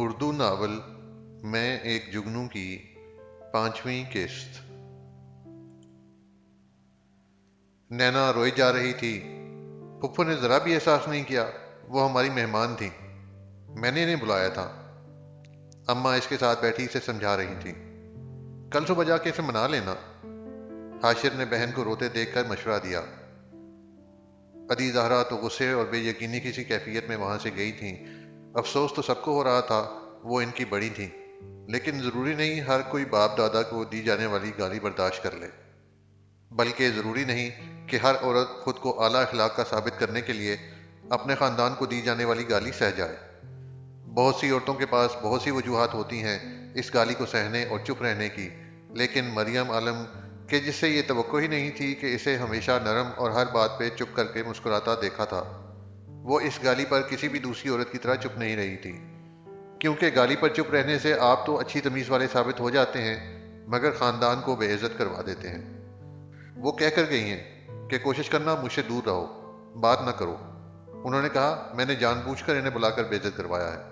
Urdu novel میں ایک جگنو کی 5ویں قسط۔ نینا روئی جا رہی تھی۔ پھپھو نے ذرا بھی احساس نہیں کیا وہ ہماری مہمان تھی۔ میں نے انہیں بلایا تھا۔ اماں اس کے ساتھ بیٹھی اسے سمجھا رہی تھی۔ کل صبح جا کے اسے منا لینا۔ حاشر نے بہن کو روتے دیکھ کر مشورہ دیا۔ ادی زہرا تو غصے اور بے یقینی کسی کیفیت میں وہاں سے گئی تھیں۔ افسوس تو سب کو ہو رہا تھا، وہ ان کی بڑی تھیں، لیکن ضروری نہیں ہر کوئی باپ دادا کو دی جانے والی گالی برداشت کر لے، بلکہ ضروری نہیں کہ ہر عورت خود کو اعلیٰ اخلاق کا ثابت کرنے کے لیے اپنے خاندان کو دی جانے والی گالی سہ جائے۔ بہت سی عورتوں کے پاس بہت سی وجوہات ہوتی ہیں اس گالی کو سہنے اور چپ رہنے کی، لیکن مریم عالم کہ جس سے یہ توقع ہی نہیں تھی کہ اسے ہمیشہ نرم اور ہر بات پہ چپ کر کے مسکراتا دیکھا تھا، وہ اس گالی پر کسی بھی دوسری عورت کی طرح چپ نہیں رہی تھی، کیونکہ گالی پر چپ رہنے سے آپ تو اچھی تمیز والے ثابت ہو جاتے ہیں مگر خاندان کو بے عزت کروا دیتے ہیں۔ وہ کہہ کر گئی ہیں کہ کوشش کرنا مجھ سے دور رہو، بات نہ کرو۔ انہوں نے کہا میں نے جان بوجھ کر انہیں بلا کر بے عزت کروایا ہے۔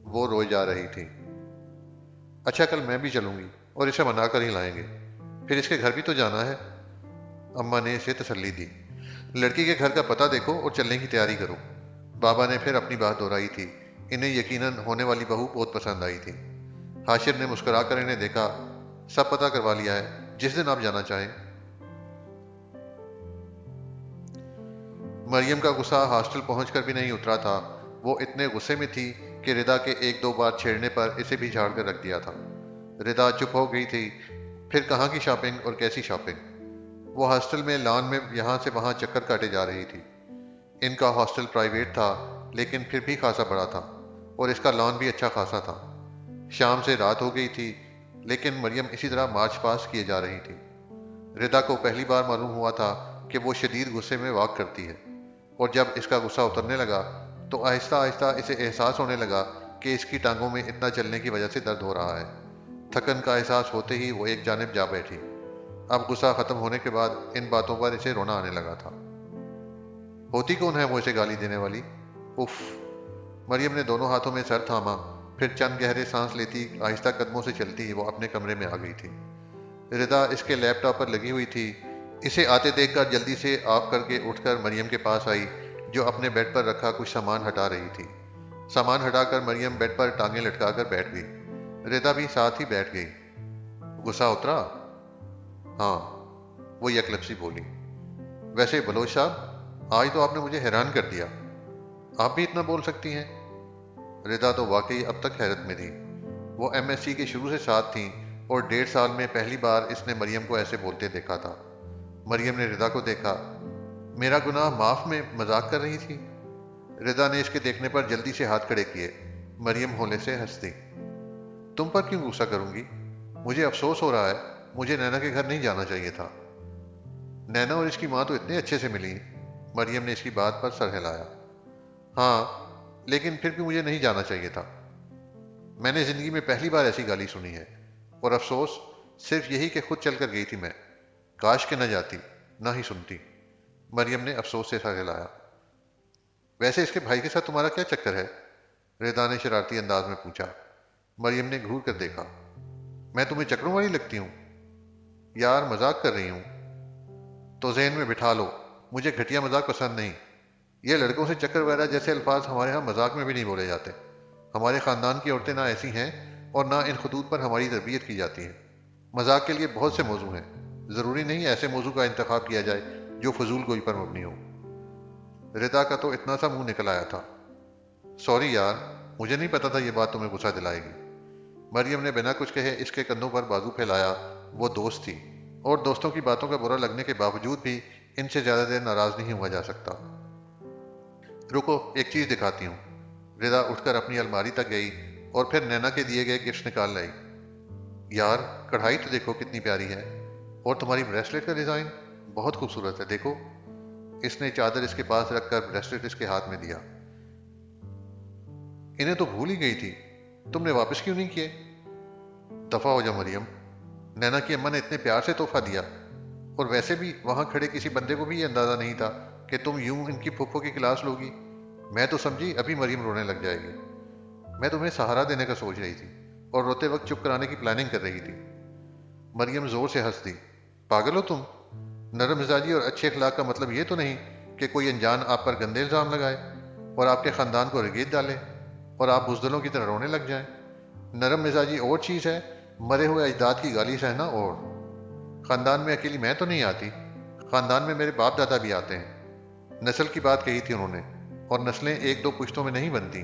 وہ روئے جا رہی تھی۔ اچھا کل میں بھی چلوں گی اور اسے منا کر ہی لائیں گے، پھر اس کے گھر بھی تو جانا ہے۔ اماں نے اسے تسلی دی۔ لڑکی کے گھر کا پتہ دیکھو اور چلنے کی تیاری کرو۔ بابا نے پھر اپنی بات دہرائی تھی۔ انہیں یقیناً ہونے والی بہو بہت پسند آئی تھی۔ حاشر نے مسکرا کر انہیں دیکھا۔ سب پتہ کروا لیا ہے، جس دن آپ جانا چاہیں۔ مریم کا غصہ ہاسٹل پہنچ کر بھی نہیں اترا تھا۔ وہ اتنے غصے میں تھی کہ ردا کے ایک دو بار چھیڑنے پر اسے بھی جھاڑ کر رکھ دیا تھا۔ ردا چپ ہو گئی تھی۔ پھر کہاں کی شاپنگ اور کیسی شاپنگ؟ وہ ہاسٹل میں لان میں یہاں سے وہاں چکر کاٹے جا رہی تھی۔ ان کا ہاسٹل پرائیویٹ تھا لیکن پھر بھی خاصا بڑا تھا اور اس کا لان بھی اچھا خاصا تھا۔ شام سے رات ہو گئی تھی لیکن مریم اسی طرح مارچ پاس کیے جا رہی تھی۔ ردا کو پہلی بار معلوم ہوا تھا کہ وہ شدید غصے میں واک کرتی ہے، اور جب اس کا غصہ اترنے لگا تو آہستہ آہستہ اسے احساس ہونے لگا کہ اس کی ٹانگوں میں اتنا چلنے کی وجہ سے درد ہو رہا ہے۔ تھکن کا احساس ہوتے ہی وہ ایک جانب جا بیٹھی۔ اب غصہ ختم ہونے کے بعد ان باتوں پر اسے رونا آنے لگا تھا۔ ہوتی کون ہے وہ اسے گالی دینے والی؟ اف! مریم نے دونوں ہاتھوں میں سر تھاما، پھر چند گہرے سانس لیتی آہستہ قدموں سے چلتی وہ اپنے کمرے میں آ گئی تھی۔ ردا اس کے لیپ ٹاپ پر لگی ہوئی تھی۔ اسے آتے دیکھ کر جلدی سے آف کر کے اٹھ کر مریم کے پاس آئی جو اپنے بیڈ پر رکھا کچھ سامان ہٹا رہی تھی۔ سامان ہٹا کر مریم بیڈ پر ٹانگیں لٹکا کر بیٹھ گئی۔ ردا بھی ساتھ ہی بیٹھ گئی۔ غصہ اترا؟ ہاں، وہ یک لفظی بولی۔ ویسے بلوچ صاحب، آج تو آپ نے مجھے حیران کر دیا، آپ بھی اتنا بول سکتی ہیں؟ ردا تو واقعی اب تک حیرت میں تھی۔ وہ ایم ایس سی کے شروع سے ساتھ تھیں اور 1.5 سال میں پہلی بار اس نے مریم کو ایسے بولتے دیکھا تھا۔ مریم نے ردا کو دیکھا۔ میرا گناہ معاف میں مذاق کر رہی تھی؟ ردا نے اس کے دیکھنے پر جلدی سے ہاتھ کھڑے کیے۔ مریم ہولے سے ہنس دی۔ تم پر کیوں غصہ کروں گی؟ مجھے افسوس ہو رہا ہے، مجھے نینا کے گھر نہیں جانا چاہیے تھا۔ نینا اور اس کی ماں تو اتنے اچھے سے ملی۔ مریم نے اس کی بات پر سر ہلایا۔ ہاں، لیکن پھر بھی مجھے نہیں جانا چاہیے تھا۔ میں نے زندگی میں پہلی بار ایسی گالی سنی ہے، اور افسوس صرف یہی کہ خود چل کر گئی تھی میں۔ کاش کہ نہ جاتی، نہ ہی سنتی۔ مریم نے افسوس سے سر ہلایا۔ ویسے اس کے بھائی کے ساتھ تمہارا کیا چکر ہے؟ ردا نے شرارتی انداز میں پوچھا۔ مریم نے گھور کر دیکھا۔ میں تمہیں چکروں والی لگتی ہوں؟ یار مذاق کر رہی ہوں۔ تو ذہن میں بٹھا لو، مجھے گھٹیا مذاق پسند نہیں۔ یہ لڑکوں سے چکر وغیرہ جیسے الفاظ ہمارے ہاں مذاق میں بھی نہیں بولے جاتے۔ ہمارے خاندان کی عورتیں نہ ایسی ہیں اور نہ ان خطوط پر ہماری تربیت کی جاتی ہے۔ مذاق کے لیے بہت سے موضوع ہیں، ضروری نہیں ایسے موضوع کا انتخاب کیا جائے جو فضول گوئی پر مبنی ہو۔ ردا کا تو اتنا سا منہ نکل آیا تھا۔ سوری یار، مجھے نہیں پتا تھا یہ بات تمہیں غصہ دلائے گی۔ مریم نے بنا کچھ کہے اس کے کندھوں پر بازو پھیلایا۔ وہ دوست تھی اور دوستوں کی باتوں کا برا لگنے کے باوجود بھی ان سے زیادہ دیر ناراض نہیں ہوا جا سکتا۔ رکو ایک چیز دکھاتی ہوں۔ ردا اٹھ کر اپنی الماری تک گئی اور پھر نینا کے دیے گئے گفٹس نکال لائی۔ یار کڑھائی تو دیکھو کتنی پیاری ہے، اور تمہاری بریسلیٹ کا ڈیزائن بہت خوبصورت ہے، دیکھو۔ اس نے چادر اس کے پاس رکھ کر بریسلیٹ اس کے ہاتھ میں دیا۔ انہیں تو بھول ہی گئی تھی، تم نے واپس کیوں نہیں کیے؟ دفع ہو جا مریم، نینا کی اماں نے اتنے پیار سے تحفہ دیا، اور ویسے بھی وہاں کھڑے کسی بندے کو بھی یہ اندازہ نہیں تھا کہ تم یوں ان کی پھپھو کی کلاس لوگی۔ میں تو سمجھی ابھی مریم رونے لگ جائے گی۔ میں تمہیں سہارا دینے کا سوچ رہی تھی اور روتے وقت چپ کرانے کی پلاننگ کر رہی تھی۔ مریم زور سے ہنس دی۔ پاگل ہو تم؟ نرم مزاجی اور اچھے اخلاق کا مطلب یہ تو نہیں کہ کوئی انجان آپ پر گندے الزام لگائے اور آپ کے خاندان کو رگید ڈالے اور آپ بزدلوں کی طرح رونے لگ جائیں۔ نرم مزاجی اور چیز ہے، مرے ہوئے اجداد کی گالی سہنا اور۔ خاندان میں اکیلی میں تو نہیں آتی، خاندان میں میرے باپ دادا بھی آتے ہیں۔ نسل کی بات کہی تھی انہوں نے، اور نسلیں ایک دو پشتوں میں نہیں بنتی۔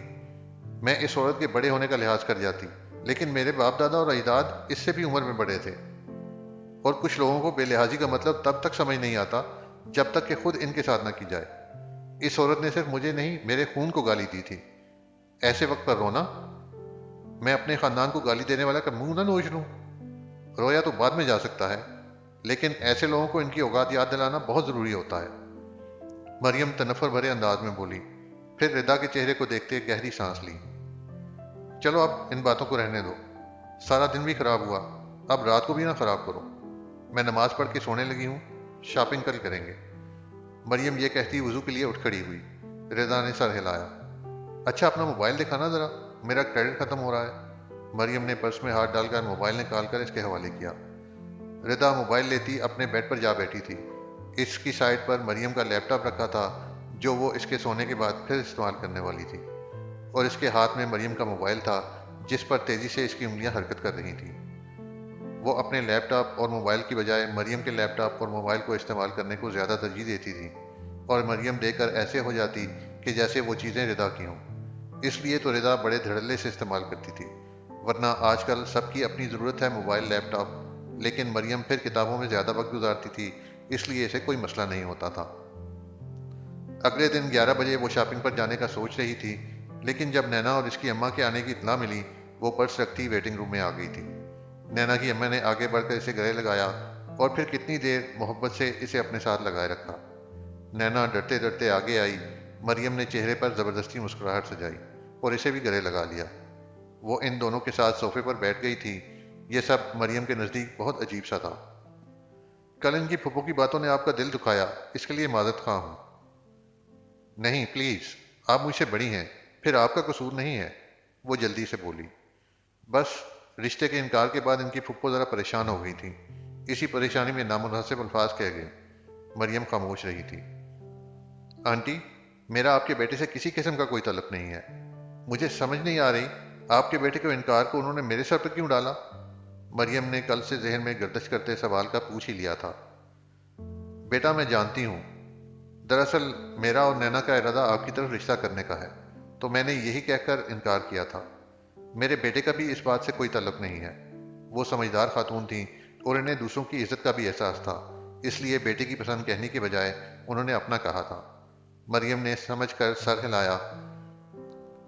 میں اس عورت کے بڑے ہونے کا لحاظ کر جاتی، لیکن میرے باپ دادا اور اجداد اس سے بھی عمر میں بڑے تھے۔ اور کچھ لوگوں کو بے لحاظی کا مطلب تب تک سمجھ نہیں آتا جب تک کہ خود ان کے ساتھ نہ کی جائے۔ اس عورت نے صرف مجھے نہیں، میرے خون کو گالی دی تھی۔ ایسے وقت پر رونا؟ میں اپنے خاندان کو گالی دینے والا کا منہ نہ نوچ لوں؟ رویا تو بعد میں جا سکتا ہے، لیکن ایسے لوگوں کو ان کی اوقات یاد دلانا بہت ضروری ہوتا ہے۔ مریم تنفر بھرے انداز میں بولی، پھر ردا کے چہرے کو دیکھتے گہری سانس لی۔ چلو اب ان باتوں کو رہنے دو، سارا دن بھی خراب ہوا، اب رات کو بھی نہ خراب کرو۔ میں نماز پڑھ کے سونے لگی ہوں، شاپنگ کل کریں گے۔ مریم یہ کہتی وضو کے لیے اٹھ کھڑی ہوئی۔ رضا نے سر ہلایا۔ اچھا اپنا موبائل دکھانا ذرا، میرا کریڈٹ ختم ہو رہا ہے۔ مریم نے پرس میں ہاتھ ڈال کر موبائل نکال کر اس کے حوالے کیا۔ رضا موبائل لیتی اپنے بیڈ پر جا بیٹھی تھی۔ اس کی سائڈ پر مریم کا لیپ ٹاپ رکھا تھا جو وہ اس کے سونے کے بعد پھر استعمال کرنے والی تھی، اور اس کے ہاتھ میں مریم کا موبائل تھا جس پر تیزی سے اس کی انگلیاں حرکت کر رہی تھیں۔ وہ اپنے لیپ ٹاپ اور موبائل کی بجائے مریم کے لیپ ٹاپ اور موبائل کو استعمال کرنے کو زیادہ ترجیح دیتی تھی، اور مریم دیکھ کر ایسے ہو جاتی کہ جیسے وہ چیزیں رضا کی ہوں۔ اس لیے تو رضا بڑے دھڑلے سے استعمال کرتی تھی، ورنہ آج کل سب کی اپنی ضرورت ہے موبائل لیپ ٹاپ، لیکن مریم پھر کتابوں میں زیادہ وقت گزارتی تھی، اس لیے اسے کوئی مسئلہ نہیں ہوتا تھا۔ اگلے دن 11 بجے وہ شاپنگ پر جانے کا سوچ رہی تھی، لیکن جب نینا اور اس کی اماں کے آنے کی اطلاع ملی، وہ پرس رکھتی ویٹنگ روم میں آ گئی تھی۔ نینا کی اماں نے آگے بڑھ کر اسے گلے لگایا اور پھر کتنی دیر محبت سے اسے اپنے ساتھ لگائے رکھا۔ نینا ڈرتے ڈرتے آگے آئی۔ مریم نے چہرے پر زبردستی مسکراہٹ سجائی اور اسے بھی گلے لگا لیا۔ وہ ان دونوں کے ساتھ صوفے پر بیٹھ گئی تھی۔ یہ سب مریم کے نزدیک بہت عجیب سا تھا۔ کل ان کی پھپھو کی باتوں نے آپ کا دل دکھایا، اس کے لیے معذرت خواہ ہوں۔ نہیں پلیز، آپ مجھ سے بڑی ہیں، پھر آپ کا قصور نہیں ہے، وہ جلدی سے بولی۔ بس رشتے کے انکار کے بعد ان کی پھپھو ذرا پریشان ہو گئی تھی، اسی پریشانی میں نامناسب الفاظ کہہ گئے۔ مریم خاموش رہی تھی۔ آنٹی، میرا آپ کے بیٹے سے کسی قسم کا کوئی تعلق نہیں ہے۔ مجھے سمجھ نہیں آ رہی آپ کے بیٹے کے انکار کو انہوں نے میرے سر پر کیوں ڈالا؟ مریم نے کل سے ذہن میں گردش کرتے سوال کا پوچھ ہی لیا تھا۔ بیٹا میں جانتی ہوں، دراصل میرا اور نینا کا ارادہ آپ کی طرف رشتہ کرنے کا ہے، تو میں نے یہی کہہ کر انکار کیا تھا۔ میرے بیٹے کا بھی اس بات سے کوئی تعلق نہیں ہے۔ وہ سمجھدار خاتون تھیں اور انہیں دوسروں کی عزت کا بھی احساس تھا، اس لیے بیٹے کی پسند کہنے کے بجائے انہوں نے اپنا کہا تھا۔ مریم نے سمجھ کر سر ہلایا۔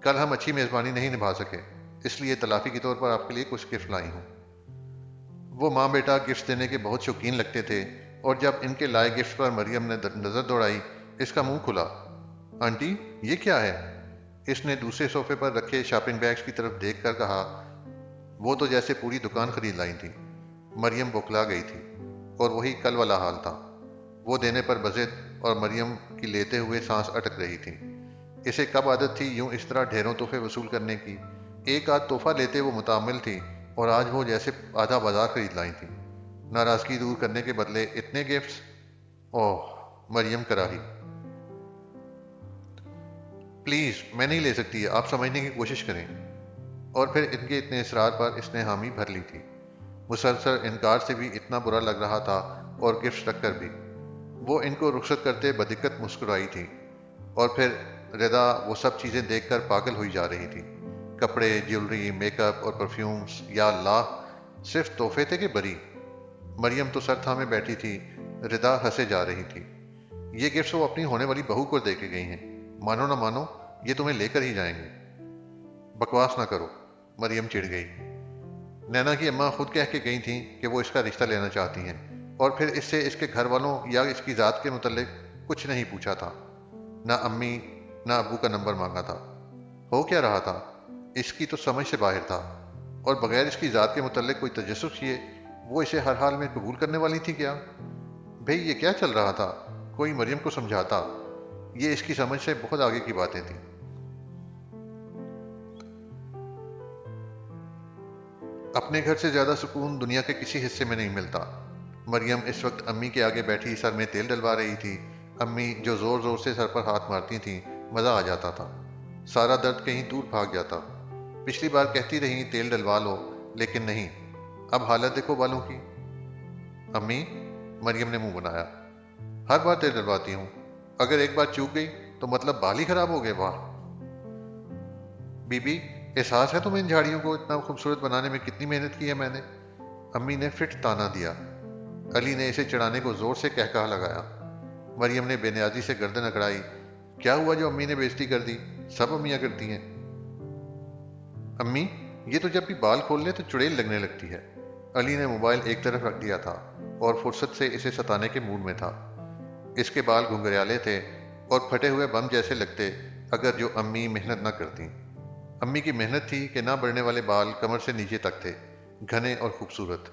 کل ہم اچھی میزبانی نہیں نبھا سکے، اس لیے تلافی کے طور پر آپ کے لیے کچھ گفٹ لائی ہوں۔ وہ ماں بیٹا گفٹ دینے کے بہت شوقین لگتے تھے، اور جب ان کے لائے گفٹ پر مریم نے نظر دوڑائی، اس کا منہ کھلا۔ آنٹی، یہ کیا ہے؟ اس نے دوسرے صوفے پر رکھے شاپنگ بیگز کی طرف دیکھ کر کہا۔ وہ تو جیسے پوری دکان خرید لائی تھی۔ مریم بوکھلا گئی تھی، اور وہی کل والا حال تھا۔ وہ دینے پر بضد اور مریم کی لیتے ہوئے سانس اٹک رہی تھی۔ اسے کب عادت تھی یوں اس طرح ڈھیروں تحفے وصول کرنے کی؟ ایک آدھ تحفہ لیتے وہ متعمل تھی، اور آج وہ جیسے آدھا بازار خرید لائی تھی۔ ناراضگی دور کرنے کے بدلے اتنے گفٹس! اوہ! مریم کراہی۔ پلیز، میں نہیں لے سکتی، آپ سمجھنے کی کوشش کریں۔ اور پھر ان کے اتنے اصرار پر اس نے حامی بھر لی تھی۔ مسلسل انکار سے بھی اتنا برا لگ رہا تھا، اور گفٹ رکھ کر بھی۔ وہ ان کو رخصت کرتے بدقت مسکرائی تھی، اور پھر رضا وہ سب چیزیں دیکھ کر پاگل ہوئی جا رہی تھی۔ کپڑے، جیولری، میک اپ اور پرفیومز، یا اللہ! صرف تحفے تھے کہ بری؟ مریم تو سر تھامے بیٹھی تھی، رضا ہنسے جا رہی تھی۔ یہ گفٹس وہ اپنی ہونے والی بہو کو دے کے گئی ہیں، مانو نہ مانو یہ تمہیں لے کر ہی جائیں گے۔ بکواس نہ کرو، مریم چڑ گئی۔ نینا کی اماں خود کہہ کے گئی تھیں کہ وہ اس کا رشتہ لینا چاہتی ہیں، اور پھر اس سے اس کے گھر والوں یا اس کی ذات کے متعلق کچھ نہیں پوچھا تھا، نہ امی نہ ابو کا نمبر مانگا تھا۔ ہو کیا رہا تھا؟ اس کی تو سمجھ سے باہر تھا، اور بغیر اس کی ذات کے متعلق کوئی تجسس کیے وہ اسے ہر حال میں قبول کرنے والی تھی کیا؟ بھئی یہ کیا چل رہا تھا؟ کوئی مریم کو سمجھاتا۔ یہ اس کی سمجھ سے بہت آگے کی باتیں تھیں۔ اپنے گھر سے زیادہ سکون دنیا کے کسی حصے میں نہیں ملتا۔ مریم اس وقت امی کے آگے بیٹھی سر میں تیل ڈلوا رہی تھی۔ امی جو زور زور سے سر پر ہاتھ مارتی تھیں، مزہ آ جاتا تھا، سارا درد کہیں دور بھاگ جاتا۔ پچھلی بار کہتی رہی تیل ڈلوا لو، لیکن نہیں، اب حالت دیکھو بالوں کی۔ امی، مریم نے منہ بنایا، ہر بار تیل ڈلواتی ہوں، اگر ایک بار چوک گئی تو مطلب بال ہی خراب ہو گئے؟ واہ بی بی، احساس ہے تمہیں ان جھاڑیوں کو اتنا خوبصورت بنانے میں کتنی محنت کی ہے میں نے؟ امی نے فٹ تانا دیا۔ علی نے اسے چڑھانے کو زور سے کہکہا لگایا۔ مریم نے بے نیازی سے گردن اکڑائی۔ کیا ہوا جو امی نے بےزتی کر دی؟ سب امیاں کرتی ہیں۔ امی، یہ تو جب بھی بال کھول لے تو چڑیل لگنے لگتی ہے۔ علی نے موبائل ایک طرف رکھ دیا تھا اور فرصت سے اسے ستانے کے موڈ میں تھا۔ اس کے بال گھنگریالے تھے اور پھٹے ہوئے بم جیسے لگتے اگر جو امی محنت نہ کرتی۔ امی کی محنت تھی کہ نہ بڑھنے والے بال کمر سے نیچے تک تھے، گھنے اور خوبصورت۔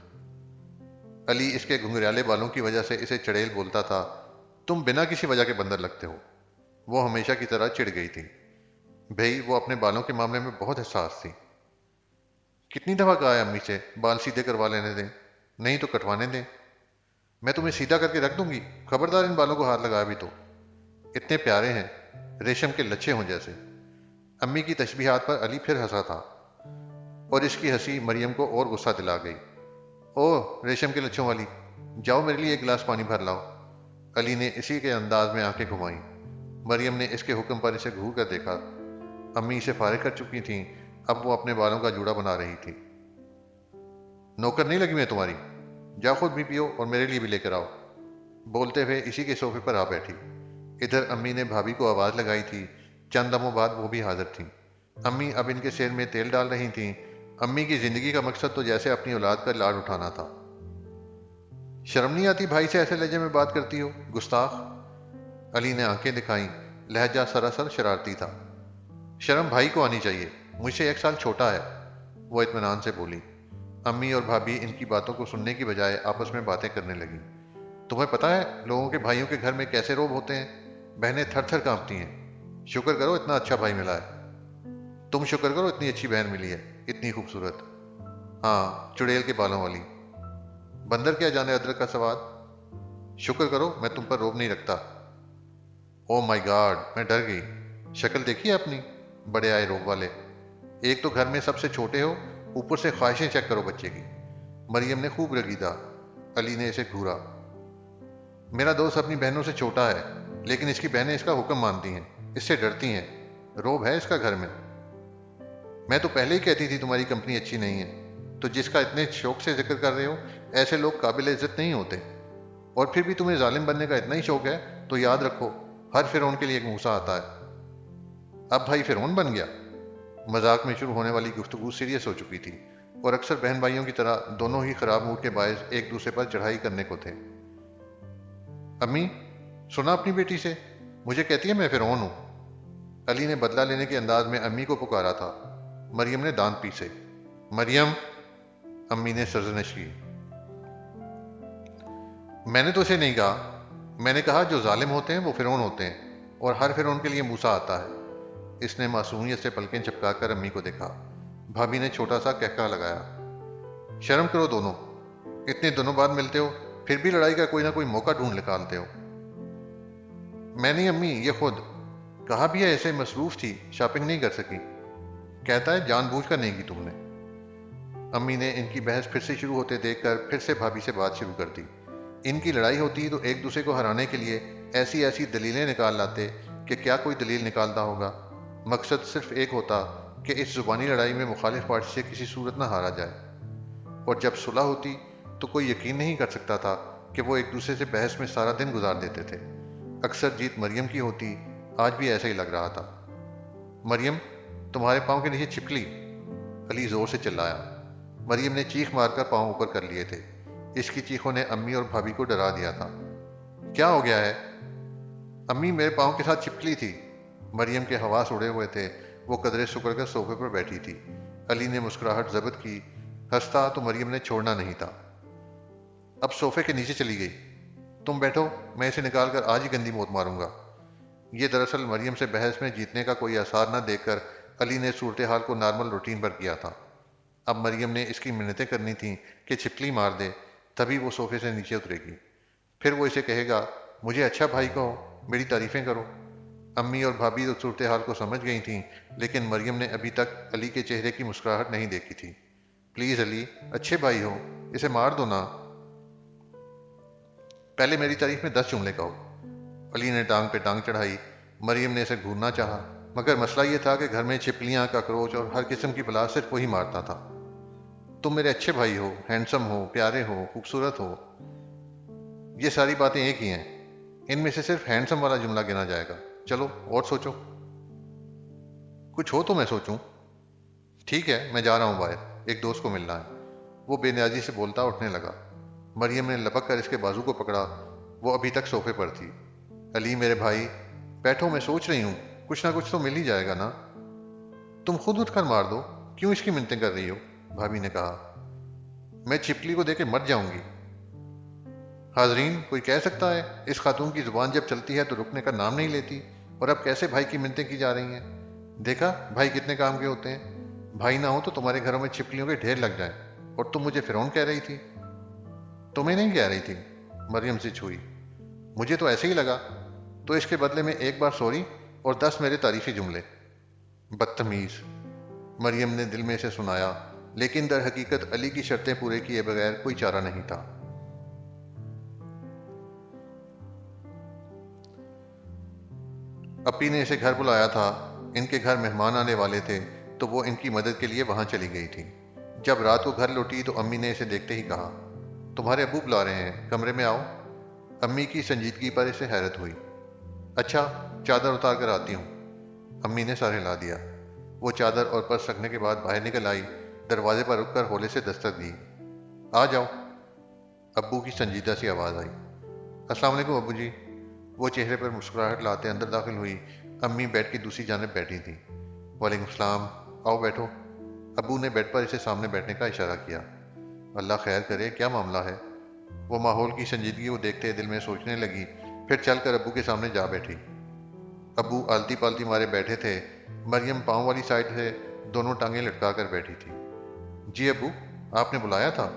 علی اس کے گھنگریالے بالوں کی وجہ سے اسے چڑیل بولتا تھا۔ تم بنا کسی وجہ کے بندر لگتے ہو۔ وہ ہمیشہ کی طرح چڑ گئی تھی۔ بھئی وہ اپنے بالوں کے معاملے میں بہت حساس تھی۔ کتنی دفعہ کہا ہے امی سے بال سیدھے کروا لینے دیں، نہیں تو کٹوانے دیں۔ میں تمہیں سیدھا کر کے رکھ دوں گی، خبردار ان بالوں کو ہاتھ لگایا بھی تو۔ اتنے پیارے ہیں، ریشم کے لچھے ہوں جیسے۔ امی کی تشبیہات پر علی پھر ہنسا تھا، اور اس کی ہنسی مریم کو اور غصہ دلا گئی۔ اوہ ریشم کے لچھوں والی، جاؤ میرے لیے ایک گلاس پانی بھر لاؤ۔ علی نے اسی کے انداز میں آنکھیں گھمائیں۔ مریم نے اس کے حکم پر اسے گھور کر دیکھا۔ امی اسے فارغ کر چکی تھیں، اب وہ اپنے بالوں کا جوڑا بنا رہی تھی۔ نوکر نہیں لگی میں تمہاری، جاؤ خود بھی پیو اور میرے لیے بھی لے کر آؤ۔ بولتے ہوئے اسی کے صوفے پر آ بیٹھی۔ ادھر امی نے بھابھی کو آواز لگائی تھی، چند لمحوں بعد وہ بھی حاضر تھیں۔ امی اب ان کے سر میں تیل ڈال رہی تھیں۔ امی کی زندگی کا مقصد تو جیسے اپنی اولاد کا لاڈ اٹھانا تھا۔ شرم نہیں آتی بھائی سے ایسے لہجے میں بات کرتی ہو، گستاخ؟ علی نے آنکھیں دکھائیں، لہجہ سراسر شرارتی تھا۔ شرم بھائی کو آنی چاہیے، مجھ سے 1 سال چھوٹا ہے، وہ اطمینان سے بولی۔ امی اور بھابھی ان کی باتوں کو سننے کی بجائے آپس میں باتیں کرنے لگیں۔ تمہیں پتہ ہے لوگوں کے بھائیوں کے گھر میں کیسے روب ہوتے ہیں؟ بہنیں تھر تھر کانپتی ہیں۔ شکر کرو اتنا اچھا بھائی ملا ہے۔ تم شکر کرو اتنی اچھی بہن ملی ہے، اتنی خوبصورت۔ ہاں، چڑیل کے بالوں والی۔ بندر کیا جانے ادرک کا سواد۔ شکر کرو میں تم پر روب نہیں رکھتا۔ او مائی گاڈ، میں ڈر گئی۔ شکل دیکھی ہے اپنی، بڑے آئے روب والے۔ ایک تو گھر میں سب سے چھوٹے ہو، اوپر سے خواہشیں چیک کرو بچے کی۔ مریم نے خوب رگیدا۔ علی نے اسے گھورا۔ میرا دوست اپنی بہنوں سے چھوٹا ہے، لیکن اس کی بہنیں اس کا حکم مانتی ہیں، اس سے ڈرتی ہیں، روب ہے اس کا گھر میں۔ میں تو پہلے ہی کہتی تھی تمہاری کمپنی اچھی نہیں ہے، تو جس کا اتنے شوق سے ذکر کر رہے ہو، ایسے لوگ قابل عزت نہیں ہوتے۔ اور پھر بھی تمہیں ظالم بننے کا اتنا ہی شوق ہے تو یاد رکھو، ہر فرعون کے لیے ایک موسیٰ آتا ہے۔ اب بھائی فرعون بن گیا؟ مذاق میں شروع ہونے والی گفتگو سیریس ہو چکی تھی، اور اکثر بہن بھائیوں کی طرح دونوں ہی خراب موڈ کے باعث ایک دوسرے پر چڑھائی کرنے کو تھے۔ امی، سنا اپنی بیٹی سے، مجھے کہتی ہے میں فرعون ہوں۔ علی نے بدلہ لینے کے انداز میں امی کو پکارا تھا۔ مریم نے دانت پیسے۔ مریم، امی نے سرزنش کی۔ میں نے تو اسے نہیں کہا، میں نے کہا جو ظالم ہوتے ہیں وہ فرعون ہوتے ہیں، اور ہر فرعون کے لیے موسیٰ آتا ہے۔ اس نے معصومیت سے پلکیں جھپکا کر امی کو دیکھا۔ بھابھی نے چھوٹا سا کہکہا لگایا۔ شرم کرو دونوں، اتنے دنوں بعد ملتے ہو، پھر بھی لڑائی کا کوئی نہ کوئی موقع ڈھونڈ نکالتے ہو۔ میں نہیں امی، یہ خود کہا بھی ہے ایسے مصروف تھی، شاپنگ نہیں کر سکی۔ کہتا ہے جان بوجھ کر نہیں کی تم نے۔ امی نے ان کی بحث پھر سے شروع ہوتے دیکھ کر پھر سے بھابھی سے بات شروع کر دی۔ ان کی لڑائی ہوتی تو ایک دوسرے کو ہرانے کے لیے ایسی ایسی دلیلیں نکال لاتے کہ کیا کوئی دلیل نکالتا ہوگا۔ مقصد صرف ایک ہوتا کہ اس زبانی لڑائی میں مخالف پارٹی سے کسی صورت نہ ہارا جائے، اور جب صلح ہوتی تو کوئی یقین نہیں کر سکتا تھا کہ وہ ایک دوسرے سے بحث میں سارا دن گزار دیتے تھے۔ اکثر جیت مریم کی ہوتی، آج بھی ایسا ہی لگ رہا تھا۔ مریم، تمہارے پاؤں کے نیچے چھپکلی، علی زور سے چلایا۔ مریم نے چیخ مار کر پاؤں اوپر کر لیے تھے۔ اس کی چیخوں نے امی اور بھابھی کو ڈرا دیا تھا۔ کیا ہو گیا ہے؟ امی، میرے پاؤں کے ساتھ چھپکلی تھی۔ مریم کے حواس اڑے ہوئے تھے، وہ قدرے سکڑ کر صوفے پر بیٹھی تھی۔ علی نے مسکراہٹ ضبط کی، ہنستا تو مریم نے چھوڑنا نہیں تھا۔ اب صوفے کے نیچے چلی گئی۔ تم بیٹھو، میں اسے نکال کر آج ہی گندی موت ماروں گا۔ یہ دراصل مریم سے بحث میں جیتنے کا کوئی آثار نہ دیکھ کر علی نے صورتحال کو نارمل روٹین پر کیا تھا۔ اب مریم نے اس کی منتیں کرنی تھیں کہ چھپکلی مار دے، تبھی وہ صوفے سے نیچے اترے گی۔ پھر وہ اسے کہے گا، مجھے اچھا بھائی کہو، میری تعریفیں کرو۔ امی اور بھابھی تو صورتحال کو سمجھ گئی تھیں، لیکن مریم نے ابھی تک علی کے چہرے کی مسکراہٹ نہیں دیکھی تھی۔ پلیز علی، اچھے بھائی ہو، اسے مار دو نا، پہلے میری تعریف میں 10 جملے کہو۔ علی نے ٹانگ پہ ٹانگ چڑھائی۔ مریم نے اسے گھورنا چاہا، مگر مسئلہ یہ تھا کہ گھر میں چھپکلیاں، کاکروچ اور ہر قسم کی بلا صرف وہی مارتا تھا۔ تم میرے اچھے بھائی ہو، ہینڈسم ہو، پیارے ہو، خوبصورت ہو، یہ ساری باتیں ایک ہی ہیں، ان میں سے صرف ہینڈسم والا جملہ گنا جائے گا۔ چلو اور سوچو، کچھ ہو تو میں سوچوں۔ ٹھیک ہے، میں جا رہا ہوں باہر، ایک دوست کو ملنا ہے۔ وہ بے نیازی سے بولتا اٹھنے لگا۔ مریم نے لپک کر اس کے بازو کو پکڑا، وہ ابھی تک صوفے پر تھی۔ علی میرے بھائی، بیٹھو، میں سوچ رہی ہوں، کچھ نہ کچھ تو مل ہی جائے گا نا۔ تم خود اٹھ کر مار دو، کیوں اس کی منتیں کر رہی ہو؟ بھابھی نے کہا۔ میں چھپکلی کو دے کے مر جاؤں گی۔ حاضرین، کوئی کہہ سکتا ہے اس خاتون کی زبان جب چلتی ہے تو رکنے کا نام نہیں لیتی، اور اب کیسے بھائی کی منتیں کی جا رہی ہیں؟ دیکھا بھائی کتنے کام کے ہوتے ہیں، بھائی نہ ہو تو تمہارے گھروں میں چھپکلیوں کے ڈھیر لگ جائیں، اور تم مجھے فرعون کہہ رہی تھی۔ تمہیں نہیں کہہ رہی تھی، مریم سے چھوئی، مجھے تو ایسے ہی لگا، تو اس کے بدلے میں ایک بار سوری اور 10 میرے تعریفی جملے۔ بدتمیز، مریم نے دل میں اسے سنایا، لیکن در حقیقت علی کی شرطیں پورے کیے بغیر کوئی چارہ نہیں تھا۔ اپی نے اسے گھر بلایا تھا، ان کے گھر مہمان آنے والے تھے، تو وہ ان کی مدد کے لیے وہاں چلی گئی تھی۔ جب رات کو گھر لوٹی تو امی نے اسے دیکھتے ہی کہا، تمہارے ابو بلا رہے ہیں، کمرے میں آؤ۔ امی کی سنجیدگی پر اسے حیرت ہوئی۔ اچھا، چادر اتار کر آتی ہوں۔ امی نے سر ہلا دیا۔ وہ چادر اور پرس رکھنے کے بعد باہر نکل آئی، دروازے پر رک کر ہولے سے دستک دی۔ آ جاؤ، ابو کی سنجیدہ سی آواز آئی۔ السلام علیکم ابو جی۔ وہ چہرے پر مسکراہٹ لاتے اندر داخل ہوئی۔ امی بیڈ کی دوسری جانب بیٹھی تھی۔ وعلیکم السلام، آؤ بیٹھو۔ ابو نے بیڈ پر اسے سامنے بیٹھنے کا اشارہ کیا۔ اللہ خیر کرے، کیا معاملہ ہے؟ وہ ماحول کی سنجیدگی کو دیکھتے دل میں سوچنے لگی، پھر چل کر ابو کے سامنے جا بیٹھی۔ ابو آلتی پالتی مارے بیٹھے تھے، مریم پاؤں والی سائڈ سے دونوں ٹانگیں لٹکا کر بیٹھی تھی۔ جی ابو، آپ نے بلایا تھا؟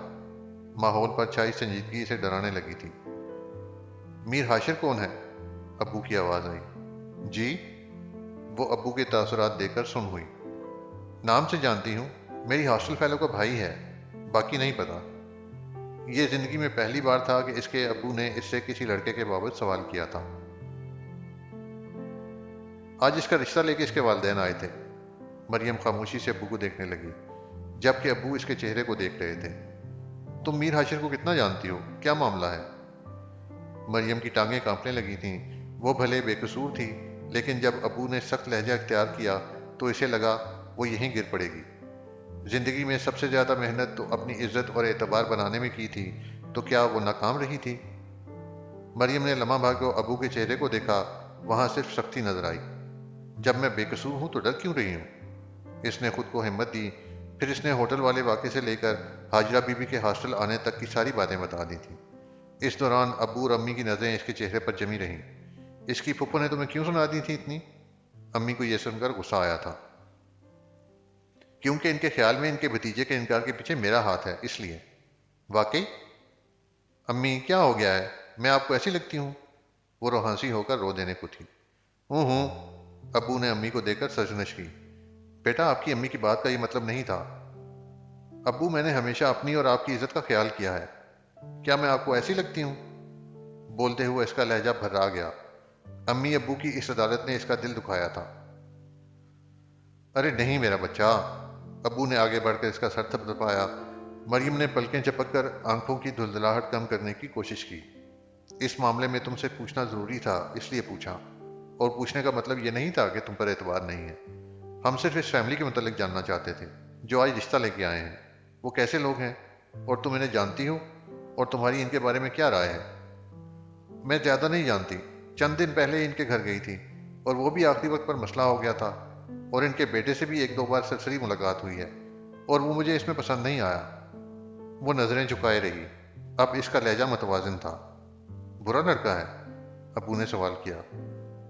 ماحول پر چھائی سنجیدگی سے ڈرانے لگی تھی۔ میر ہاشر کون ہے؟ ابو کی آواز آئی۔ جی؟ وہ ابو کے تاثرات دیکھ کر سن ہوئی۔ نام سے جانتی ہوں، میری ہاسٹل فیلو کا بھائی ہے، باقی نہیں پتا۔ یہ زندگی میں پہلی بار تھا کہ اس کے ابو نے اس سے کسی لڑکے کے بابت سوال کیا تھا۔ آج اس کا رشتہ لے کے اس کے والدین آئے تھے۔ مریم خاموشی سے ابو کو دیکھنے لگی، جبکہ ابو اس کے چہرے کو دیکھ رہے تھے۔ تم میر ہاشر کو کتنا جانتی ہو؟ کیا معاملہ ہے؟ مریم کی ٹانگیں کانپنے لگی تھیں۔ وہ بھلے بے قصور تھی، لیکن جب ابو نے سخت لہجہ اختیار کیا تو اسے لگا وہ یہیں گر پڑے گی۔ زندگی میں سب سے زیادہ محنت تو اپنی عزت اور اعتبار بنانے میں کی تھی، تو کیا وہ ناکام رہی تھی؟ مریم نے لمحہ بھر کو ابو کے چہرے کو دیکھا، وہاں صرف سختی نظر آئی۔ جب میں بے قصور ہوں تو ڈر کیوں رہی ہوں؟ اس نے خود کو ہمت دی۔ پھر اس نے ہوٹل والے واقعے سے لے کر حاجرہ بی بی کے ہاسٹل آنے تک کی ساری باتیں بتا دی تھیں۔ اس دوران ابو اور امی کی نظریں اس کے چہرے پر جمی رہیں۔ اس کی پھپھو نے تمہیں کیوں سنا دی تھی اتنی؟ امی کو یہ سن کر غصہ آیا تھا، کیونکہ ان کے خیال میں ان کے بھتیجے کے انکار کے پیچھے میرا ہاتھ ہے، اس لیے۔ واقعی؟ امی کیا ہو گیا ہے، میں آپ کو ایسی لگتی ہوں؟ وہ روحانسی ہو کر رو دینے کو تھی۔ ہوں، ابو نے امی کو دیکھ کر سرزنش کی۔ بیٹا، آپ کی امی کی بات کا یہ مطلب نہیں تھا۔ ابو، میں نے ہمیشہ اپنی اور آپ کی عزت کا خیال کیا ہے، کیا میں آپ کو ایسی لگتی ہوں؟ بولتے ہوئے اس کا لہجہ بھرا گیا۔ امی ابو کی اس عدالت نے اس کا دل دکھایا تھا۔ ارے نہیں میرا بچہ، ابو نے آگے بڑھ کر اس کا سر تھپتھپایا۔ مریم نے پلکیں چپک کر آنکھوں کی دھندلاہٹ کم کرنے کی کوشش کی۔ اس معاملے میں تم سے پوچھنا ضروری تھا، اس لیے پوچھا، اور پوچھنے کا مطلب یہ نہیں تھا کہ تم پر اعتبار نہیں ہے۔ ہم صرف اس فیملی کے متعلق جاننا چاہتے تھے جو آج رشتہ لے کے آئے ہیں۔ وہ کیسے لوگ ہیں، اور تم انہیں جانتی ہو، اور تمہاری ان کے بارے میں کیا رائے ہے؟ میں زیادہ نہیں جانتی، چند دن پہلے ان کے گھر گئی تھی، اور وہ بھی آخری وقت پر مسئلہ ہو گیا تھا، اور ان کے بیٹے سے بھی 1-2 بار سرسری ملاقات ہوئی ہے، اور وہ مجھے اس میں پسند نہیں آیا۔ وہ نظریں جھکائے رہی۔ اب اس کا لہجہ متوازن تھا۔ برا لڑکا ہے؟ ابو نے سوال کیا۔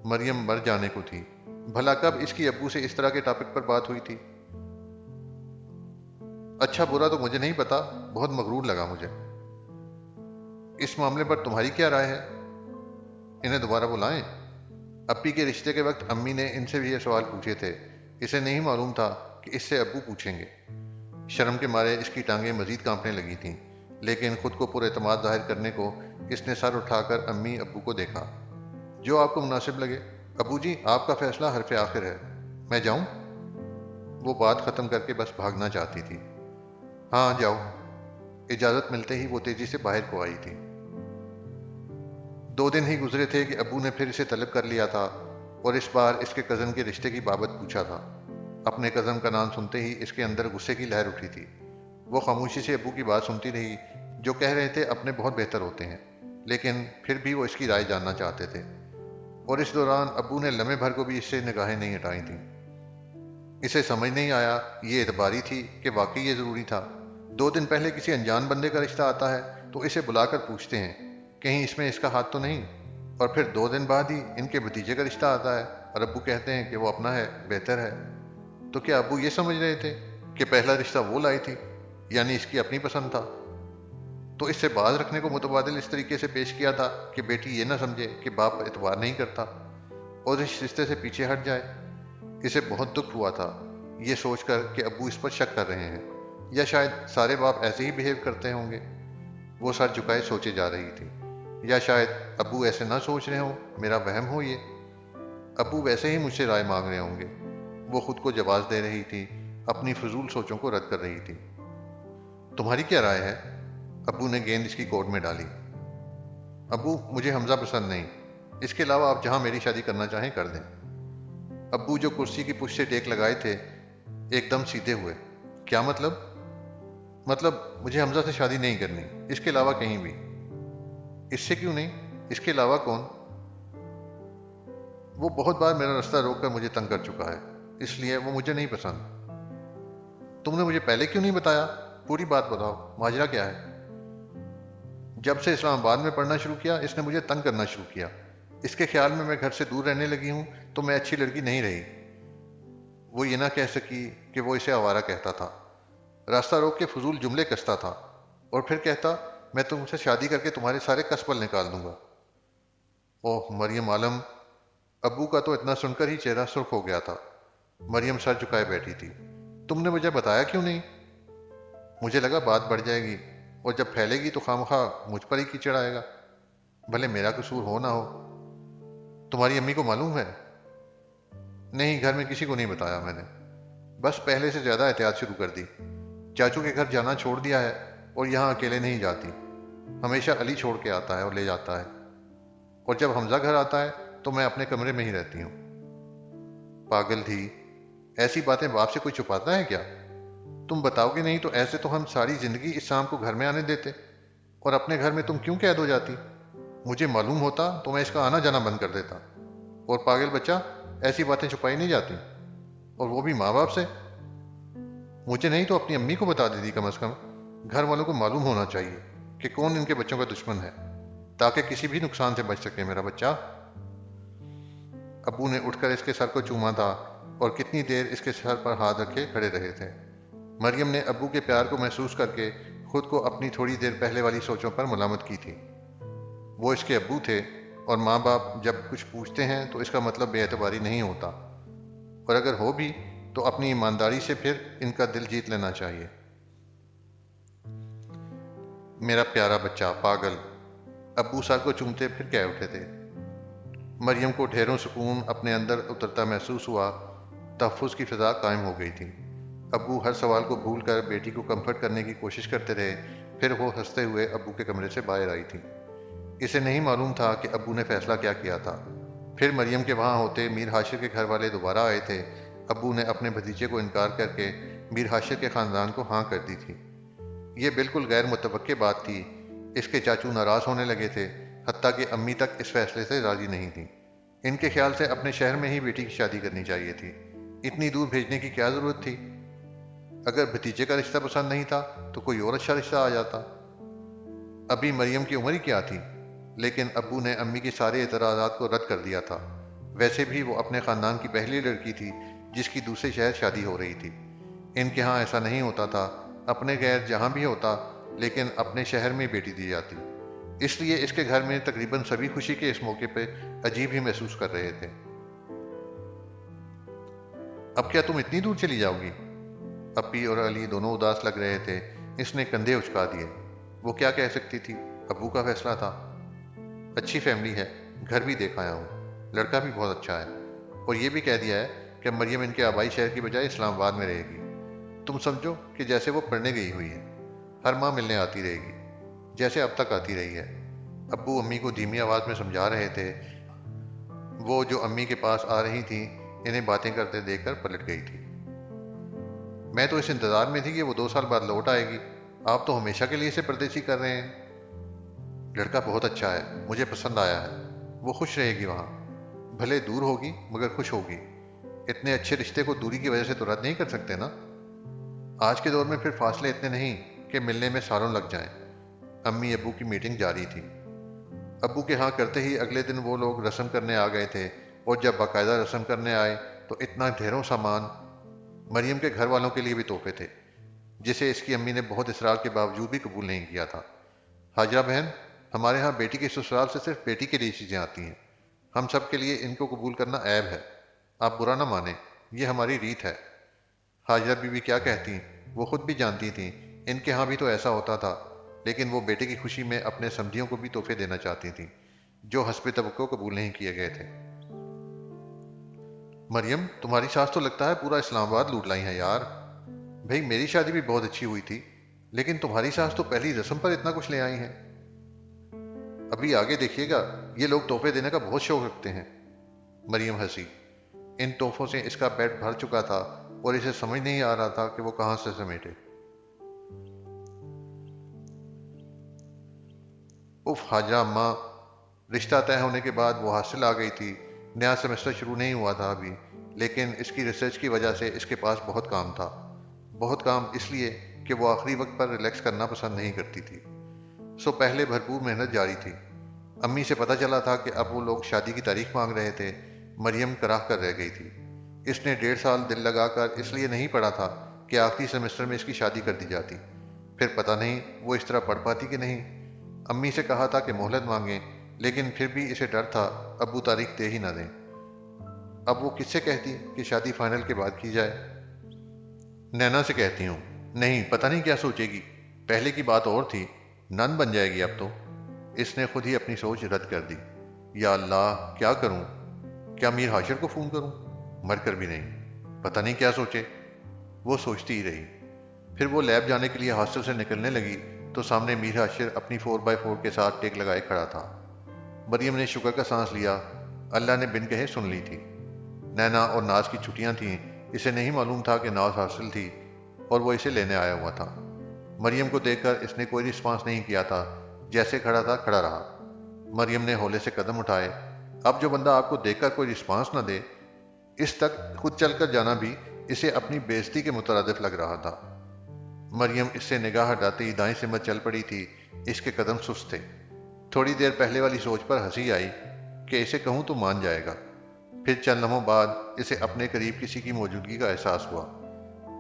مریم مر جانے کو تھی، بھلا کب اس کی ابو سے اس طرح کے ٹاپک پر بات ہوئی تھی؟ اچھا برا تو مجھے نہیں پتا، بہت مغرور لگا مجھے۔ اس معاملے پر تمہاری کیا رائے ہے؟ انہیں دوبارہ بلائیں؟ اپی کے رشتے کے وقت امی نے ان سے بھی یہ سوال پوچھے تھے، اسے نہیں معلوم تھا کہ اس سے ابو پوچھیں گے۔ شرم کے مارے اس کی ٹانگیں مزید کانپنے لگی تھیں، لیکن خود کو پر اعتماد ظاہر کرنے کو اس نے سر اٹھا کر امی ابو کو دیکھا۔ جو آپ کو مناسب لگے ابو جی، آپ کا فیصلہ حرف آخر ہے۔ میں جاؤں؟ وہ بات ختم کر کے بس بھاگنا چاہتی تھی۔ ہاں جاؤ۔ اجازت ملتے ہی وہ تیزی سے باہر کو آئی تھی۔ 2 دن ہی گزرے تھے کہ ابو نے پھر اسے طلب کر لیا تھا اور اس بار اس کے کزن کے رشتے کی بابت پوچھا تھا۔ اپنے کزن کا نام سنتے ہی اس کے اندر غصے کی لہر اٹھی تھی۔ وہ خاموشی سے ابو کی بات سنتی رہی، جو کہہ رہے تھے اپنے بہت بہتر ہوتے ہیں، لیکن پھر بھی وہ اس کی رائے جاننا چاہتے تھے، اور اس دوران ابو نے لمحے بھر کو بھی اس سے نگاہیں نہیں ہٹائی تھیں۔ اسے سمجھ نہیں آیا یہ اعتباری تھی کہ واقعی یہ ضروری تھا۔ 2 دن پہلے کسی انجان بندے کا رشتہ آتا ہے تو اسے بلا کر پوچھتے ہیں کہیں اس میں اس کا ہاتھ تو نہیں، اور پھر 2 دن بعد ہی ان کے بھتیجے کا رشتہ آتا ہے اور ابو کہتے ہیں کہ وہ اپنا ہے، بہتر ہے۔ تو کیا ابو یہ سمجھ رہے تھے کہ پہلا رشتہ وہ لائی تھی، یعنی اس کی اپنی پسند تھا؟ تو اس سے باز رکھنے کو متبادل اس طریقے سے پیش کیا تھا کہ بیٹی یہ نہ سمجھے کہ باپ اعتبار نہیں کرتا اور اس رشتے سے پیچھے ہٹ جائے۔ اسے بہت دکھ ہوا تھا یہ سوچ کر کہ ابو اس پر شک کر رہے ہیں، یا شاید سارے باپ ایسے ہی بیہیو کرتے ہوں گے۔ وہ سر جھکائے سوچے جا رہی تھی، یا شاید ابو ایسے نہ سوچ رہے ہوں، میرا وہم ہو یہ۔ ابو ویسے ہی مجھ سے رائے مانگ رہے ہوں گے۔ وہ خود کو جواز دے رہی تھی، اپنی فضول سوچوں کو رد کر رہی تھی۔ تمہاری کیا رائے ہے؟ ابو نے گیند اس کی کورٹ میں ڈالی۔ ابو، مجھے حمزہ پسند نہیں، اس کے علاوہ آپ جہاں میری شادی کرنا چاہیں کر دیں۔ ابو جو کرسی کی پشت سے ٹیک لگائے تھے ایک دم سیدھے ہوئے۔ کیا مطلب؟ مطلب مجھے حمزہ سے شادی نہیں کرنی، اس کے علاوہ کہیں بھی۔ اس سے کیوں نہیں؟ اس کے علاوہ کون؟ وہ بہت بار میرا راستہ روک کر مجھے تنگ کر چکا ہے، اس لیے وہ مجھے نہیں پسند۔ تم نے مجھے پہلے کیوں نہیں بتایا؟ پوری بات بتاؤ، ماجرا کیا ہے؟ جب سے اسلام آباد میں پڑھنا شروع کیا اس نے مجھے تنگ کرنا شروع کیا۔ اس کے خیال میں گھر سے دور رہنے لگی ہوں تو میں اچھی لڑکی نہیں رہی۔ وہ یہ نہ کہہ سکی کہ وہ اسے آوارہ کہتا تھا، راستہ روک کے فضول جملے کستا تھا، اور پھر کہتا میں تم سے شادی کر کے تمہارے سارے کسبل نکال دوں گا۔ اوہ مریم عالم! ابو کا تو اتنا سن کر ہی چہرہ سرخ ہو گیا تھا۔ مریم سر جھکائے بیٹھی تھی۔ تم نے مجھے بتایا کیوں نہیں؟ مجھے لگا بات بڑھ جائے گی، اور جب پھیلے گی تو خواہ مجھ پر ہی کیچڑ آئے گا، بھلے میرا قصور ہو نہ ہو۔ تمہاری امی کو معلوم ہے؟ نہیں، گھر میں کسی کو نہیں بتایا میں نے، بس پہلے سے زیادہ احتیاط شروع کر دی۔ چاچو کے گھر جانا چھوڑ دیا ہے، اور یہاں اکیلے نہیں جاتی، ہمیشہ علی چھوڑ کے آتا ہے اور لے جاتا ہے، اور جب حمزہ گھر آتا ہے تو میں اپنے کمرے میں ہی رہتی ہوں۔ پاگل تھی، ایسی باتیں باپ سے کوئی چھپاتا ہے کیا؟ تم بتاؤ گے نہیں تو ایسے تو ہم ساری زندگی اس شام کو گھر میں آنے دیتے، اور اپنے گھر میں تم کیوں قید ہو جاتی؟ مجھے معلوم ہوتا تو میں اس کا آنا جانا بند کر دیتا۔ اور پاگل بچہ، ایسی باتیں چھپائی نہیں جاتی، اور وہ بھی ماں باپ سے۔ مجھے نہیں تو اپنی امی کو بتا دیتی کم از کم۔ گھر والوں کو معلوم ہونا چاہیے کہ کون ان کے بچوں کا دشمن ہے، تاکہ کسی بھی نقصان سے بچ سکے میرا بچہ۔ ابو نے اٹھ کر اس کے سر کو چوما تھا اور کتنی دیر اس کے سر پر ہاتھ رکھے کھڑے رہے تھے۔ مریم نے ابو کے پیار کو محسوس کر کے خود کو اپنی تھوڑی دیر پہلے والی سوچوں پر ملامت کی تھی۔ وہ اس کے ابو تھے، اور ماں باپ جب کچھ پوچھتے ہیں تو اس کا مطلب بے اعتباری نہیں ہوتا، اور اگر ہو بھی تو اپنی ایمانداری سے پھر ان کا دل جیت لینا چاہیے۔ میرا پیارا بچہ، پاگل! ابو سر کو چومتے پھر کہہ اٹھے تھے۔ مریم کو ڈھیروں سکون اپنے اندر اترتا محسوس ہوا، تحفظ کی فضا قائم ہو گئی تھی۔ ابو ہر سوال کو بھول کر بیٹی کو کمفرٹ کرنے کی کوشش کرتے رہے، پھر وہ ہنستے ہوئے ابو کے کمرے سے باہر آئی تھی۔ اسے نہیں معلوم تھا کہ ابو نے فیصلہ کیا کیا تھا۔ پھر مریم کے وہاں ہوتے میر ہاشر کے گھر والے دوبارہ آئے تھے۔ ابو نے اپنے بھتیجے کو انکار کر کے میر ہاشر کے خاندان کو ہاں کر دی تھی۔ یہ بالکل غیر متوقع بات تھی۔ اس کے چاچو ناراض ہونے لگے تھے، حتیٰ کہ امی تک اس فیصلے سے راضی نہیں تھی۔ ان کے خیال سے اپنے شہر میں ہی بیٹی کی شادی کرنی چاہیے تھی، اتنی دور بھیجنے کی کیا ضرورت تھی؟ اگر بھتیجے کا رشتہ پسند نہیں تھا تو کوئی اور اچھا رشتہ آ جاتا۔ ابھی مریم کی عمر ہی کیا تھی؟ لیکن ابو نے امی کے سارے اعتراضات کو رد کر دیا تھا۔ ویسے بھی وہ اپنے خاندان کی پہلی لڑکی تھی جس کی دوسرے شہر شادی ہو رہی تھی۔ ان کے ہاں ایسا نہیں ہوتا تھا اپنے غیر جہاں بھی ہوتا لیکن اپنے شہر میں بیٹی دی جاتی۔ اس لیے اس کے گھر میں تقریباً سبھی خوشی کے اس موقع پہ عجیب ہی محسوس کر رہے تھے۔ اب کیا تم اتنی دور چلی جاؤ گی؟ اپی اور علی دونوں اداس لگ رہے تھے۔ اس نے کندھے اچکا دیے۔ وہ کیا کہہ سکتی تھی؟ ابو کا فیصلہ تھا۔ اچھی فیملی ہے، گھر بھی دیکھ آیا ہوں، لڑکا بھی بہت اچھا ہے، اور یہ بھی کہہ دیا ہے کہ مریم ان کے آبائی شہر کی بجائے اسلام آباد میں رہے گی۔ تم سمجھو کہ جیسے وہ پڑھنے گئی ہوئی ہے، ہر ماہ ملنے آتی رہے گی، جیسے اب تک آتی رہی ہے۔ ابو امی کو دھیمی آواز میں سمجھا رہے تھے۔ وہ جو امی کے پاس آ رہی تھیں انہیں باتیں کرتے دیکھ کر پلٹ گئی تھی۔ میں تو اس انتظار میں تھی کہ وہ 2 سال بعد لوٹ آئے گی، آپ تو ہمیشہ کے لیے اسے پردیسی کر رہے ہیں۔ لڑکا بہت اچھا ہے، مجھے پسند آیا ہے، وہ خوش رہے گی وہاں، بھلے دور ہوگی مگر خوش ہوگی۔ اتنے اچھے رشتے کو دوری کی وجہ سے تو رد نہیں کر سکتے نا۔ آج کے دور میں پھر فاصلے اتنے نہیں کہ ملنے میں سالوں لگ جائیں۔ امی ابو کی میٹنگ جاری تھی۔ ابو کے ہاں کرتے ہی اگلے دن وہ لوگ رسم کرنے آ گئے تھے، اور جب باقاعدہ رسم کرنے آئے تو اتنا ڈھیروں سامان، مریم کے گھر والوں کے لیے بھی تحفے تھے، جسے اس کی امی نے بہت اصرار کے باوجود بھی قبول نہیں کیا تھا۔ حاجرہ بہن، ہمارے ہاں بیٹی کے سسرال سے صرف بیٹی کے لیے چیزیں آتی ہیں، ہم سب کے لیے ان کو قبول کرنا عیب ہے، آپ برا نہ مانیں، یہ ہماری ریت ہے۔ حاجرہ بی بی کیا کہتی، وہ خود بھی جانتی تھیں ان کے ہاں بھی تو ایسا ہوتا تھا، لیکن وہ بیٹے کی خوشی میں اپنے سمدھیوں کو بھی تحفے دینا چاہتی تھیں جو حسب توقع قبول نہیں کیے گئے تھے۔ مریم، تمہاری ساس تو لگتا ہے پورا اسلام آباد لوٹ لائی ہیں یار۔ بھئی میری شادی بھی بہت اچھی ہوئی تھی، لیکن تمہاری ساس تو پہلی رسم پر اتنا کچھ لے آئی ہیں۔ ابھی آگے دیکھیے گا، یہ لوگ تحفے دینے کا بہت شوق رکھتے ہیں۔ مریم ہنسی۔ ان تحفوں سے اس کا پیٹ بھر چکا تھا اور اسے سمجھ نہیں آ رہا تھا کہ وہ کہاں سے سمیٹے۔ اف حاجرہ اماں، رشتہ طے ہونے کے بعد وہ ہاسٹل آ گئی تھی۔ نیا سیمسٹر شروع نہیں ہوا تھا ابھی، لیکن اس کی ریسرچ کی وجہ سے اس کے پاس بہت کام تھا۔ بہت کام اس لیے کہ وہ آخری وقت پر ریلیکس کرنا پسند نہیں کرتی تھی، سو پہلے بھرپور محنت جاری تھی۔ امی سے پتہ چلا تھا کہ اب وہ لوگ شادی کی تاریخ مانگ رہے تھے۔ مریم کراہ کر رہ گئی تھی۔ اس نے 1.5 سال دل لگا کر اس لیے نہیں پڑھا تھا کہ آخری سیمسٹر میں اس کی شادی کر دی جاتی، پھر پتہ نہیں وہ اس طرح پڑھ پاتی کہ نہیں۔ امی سے کہا تھا کہ مہلت مانگیں، لیکن پھر بھی اسے ڈر تھا ابو تاریخ دے ہی نہ دیں۔ اب وہ کس سے کہتی کہ شادی فائنل کے بعد کی جائے؟ نینا سے کہتی ہوں۔ نہیں، پتہ نہیں کیا سوچے گی، پہلے کی بات اور تھی، نن بن جائے گی اب تو۔ اس نے خود ہی اپنی سوچ رد کر دی۔ یا اللہ، کیا کروں؟ کیا میر ہاشر کو فون کروں؟ مر کر بھی نہیں، پتہ نہیں کیا سوچے۔ وہ سوچتی ہی رہی۔ پھر وہ لیب جانے کے لیے ہاسٹل سے نکلنے لگی تو سامنے میر ہاشر اپنی 4x4 کے ساتھ ٹیک لگائے کھڑا تھا۔ مریم نے شکر کا سانس لیا، اللہ نے بن کہے سن لی تھی۔ نینا اور ناز کی چھٹیاں تھیں، اسے نہیں معلوم تھا کہ ناز ہاسٹل تھی اور وہ اسے لینے آیا ہوا تھا۔ مریم کو دیکھ کر اس نے کوئی رسپانس نہیں کیا تھا، جیسے کھڑا تھا کھڑا رہا۔ مریم نے ہولے سے قدم اٹھائے۔ اب جو بندہ آپ کو دیکھ کر کوئی رسپانس نہ دے، اس تک خود چل کر جانا بھی اسے اپنی بے عزتی کے مترادف لگ رہا تھا۔ مریم اس سے نگاہ ہٹاتے ہی دائیں سمت چل پڑی تھی۔ اس کے قدم سست تھے۔ تھوڑی دیر پہلے والی سوچ پر ہنسی آئی کہ اسے کہوں تو مان جائے گا۔ پھر چند لمحوں بعد اسے اپنے قریب کسی کی موجودگی کا احساس ہوا۔